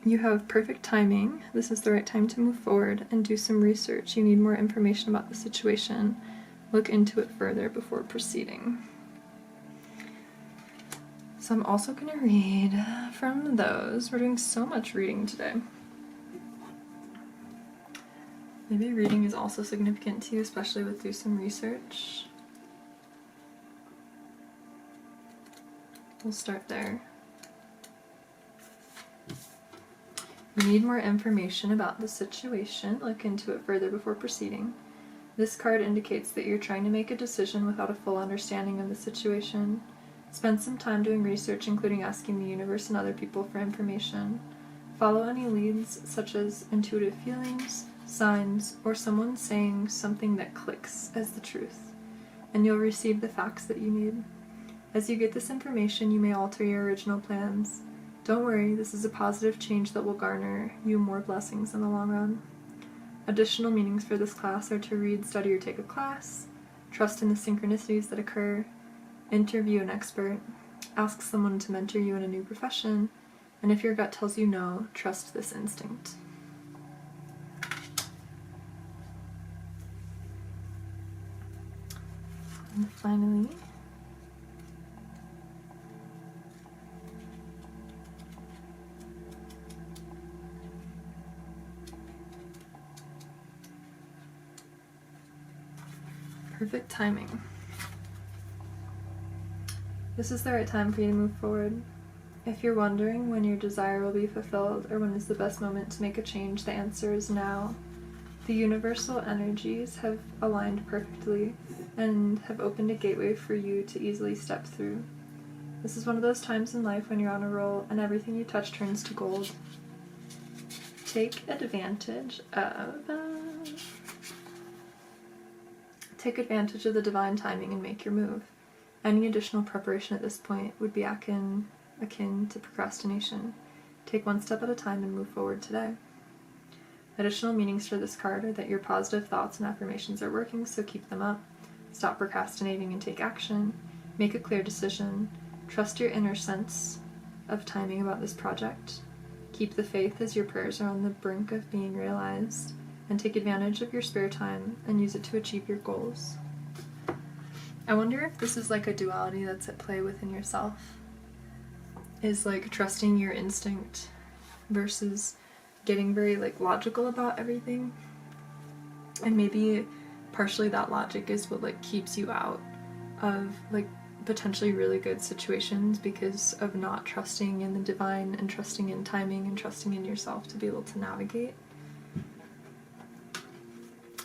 You have perfect timing. This is the right time to move forward and do some research. You need more information about the situation. Look into it further before proceeding. So I'm also going to read from those. We're doing so much reading today. Maybe reading is also significant to you, especially with do some research. We'll start there. You need more information about the situation. Look into it further before proceeding. This card indicates that you're trying to make a decision without a full understanding of the situation. Spend some time doing research, including asking the universe and other people for information. Follow any leads, such as intuitive feelings, signs, or someone saying something that clicks as the truth, and you'll receive the facts that you need. As you get this information, you may alter your original plans. Don't worry, this is a positive change that will garner you more blessings in the long run. Additional meanings for this class are to read, study, or take a class, trust in the synchronicities that occur, interview an expert, ask someone to mentor you in a new profession, and if your gut tells you no, trust this instinct. And finally, perfect timing. This is the right time for you to move forward. If you're wondering when your desire will be fulfilled or when is the best moment to make a change, the answer is now. The universal energies have aligned perfectly and have opened a gateway for you to easily step through. This is one of those times in life when you're on a roll and everything you touch turns to gold. Take advantage of the divine timing and make your move. Any additional preparation at this point would be akin to procrastination. Take one step at a time and move forward today. Additional meanings for this card are that your positive thoughts and affirmations are working, so keep them up. Stop procrastinating and take action. Make a clear decision. Trust your inner sense of timing about this project. Keep the faith as your prayers are on the brink of being realized. And take advantage of your spare time and use it to achieve your goals. I wonder if this is like a duality that's at play within yourself. Is like trusting your instinct versus getting very like logical about everything. And maybe partially that logic is what like keeps you out of like potentially really good situations because of not trusting in the divine and trusting in timing and trusting in yourself to be able to navigate.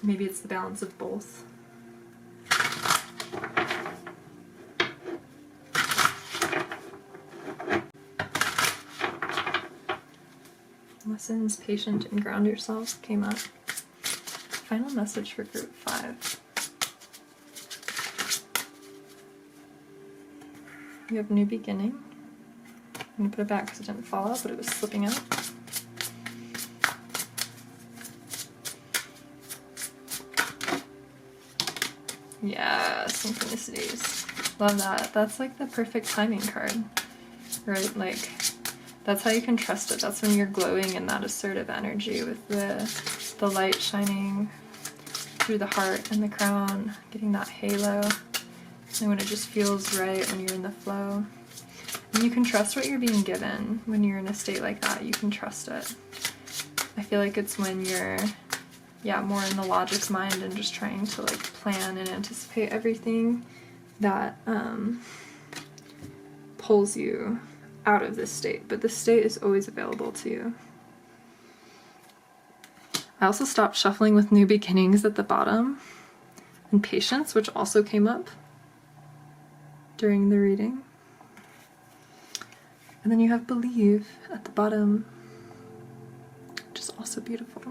Maybe it's the balance of both. Lessons, patient, and ground yourselves came up. Final message for group 5. You have new beginning. I'm going to put it back because it didn't fall out, but it was slipping out. Yeah, synchronicities. Love that. That's like the perfect timing card, right? Like, that's how you can trust it. That's when you're glowing in that assertive energy with the light shining through the heart and the crown, getting that halo. And when it just feels right, when you're in the flow. You can trust what you're being given when you're in a state like that. You can trust it. I feel like it's when you're, yeah, more in the logic mind and just trying to like plan and anticipate everything that pulls you out of this state. But this state is always available to you. I also stopped shuffling with new beginnings at the bottom, and patience, which also came up during the reading. And then you have believe at the bottom, which is also beautiful.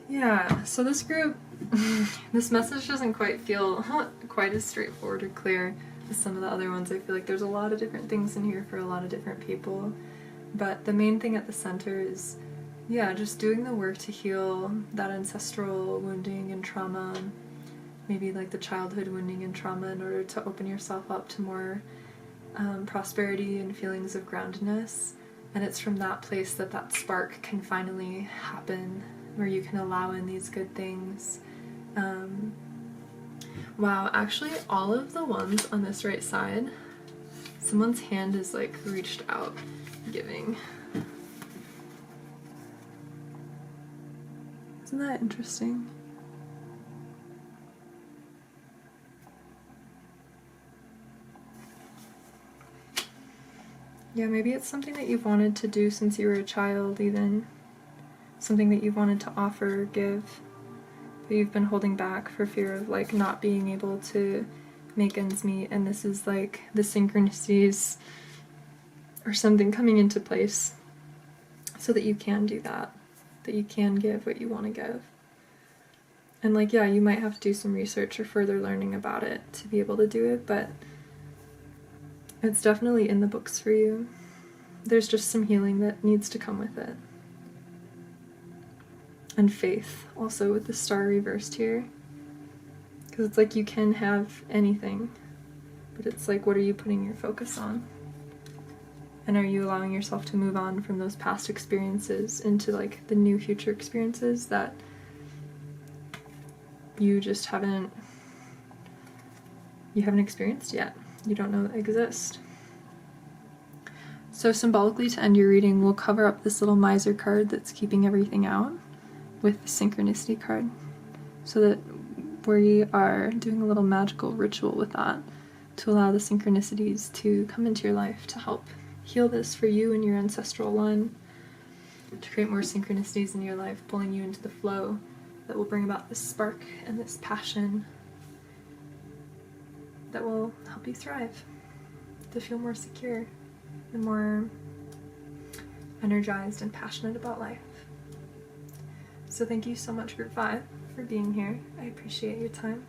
Yeah, so this group, this message doesn't quite feel quite as straightforward or clear as some of the other ones. I feel like there's a lot of different things in here for a lot of different people. But the main thing at the center is, yeah, just doing the work to heal that ancestral wounding and trauma, maybe like the childhood wounding and trauma, in order to open yourself up to more prosperity and feelings of groundedness. And it's from that place that that spark can finally happen, where you can allow in these good things. Wow, actually all of the ones on this right side, someone's hand is like reached out, giving. Isn't that interesting? Yeah, maybe it's something that you've wanted to do since you were a child, even. Something that you've wanted to offer or give, but you've been holding back for fear of like not being able to make ends meet, and this is like the synchronicities or something coming into place so that you can do that, that you can give what you want to give. And like, yeah, you might have to do some research or further learning about it to be able to do it, but it's definitely in the books for you. There's just some healing that needs to come with it. And faith, also with the star reversed here. Because it's like you can have anything, but it's like, what are you putting your focus on? And are you allowing yourself to move on from those past experiences into like the new future experiences that you just haven't experienced yet? You don't know that exist. So symbolically, to end your reading, we'll cover up this little miser card that's keeping everything out with the synchronicity card, so that we are doing a little magical ritual with that to allow the synchronicities to come into your life to help heal this for you and your ancestral line, to create more synchronicities in your life, pulling you into the flow that will bring about this spark and this passion that will help you thrive, to feel more secure and more energized and passionate about life. So thank you so much, Group 5, for being here. I appreciate your time.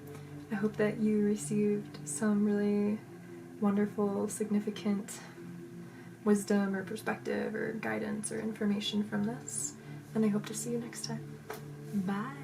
I hope that you received some really wonderful, significant wisdom or perspective or guidance or information from this. And I hope to see you next time. Bye!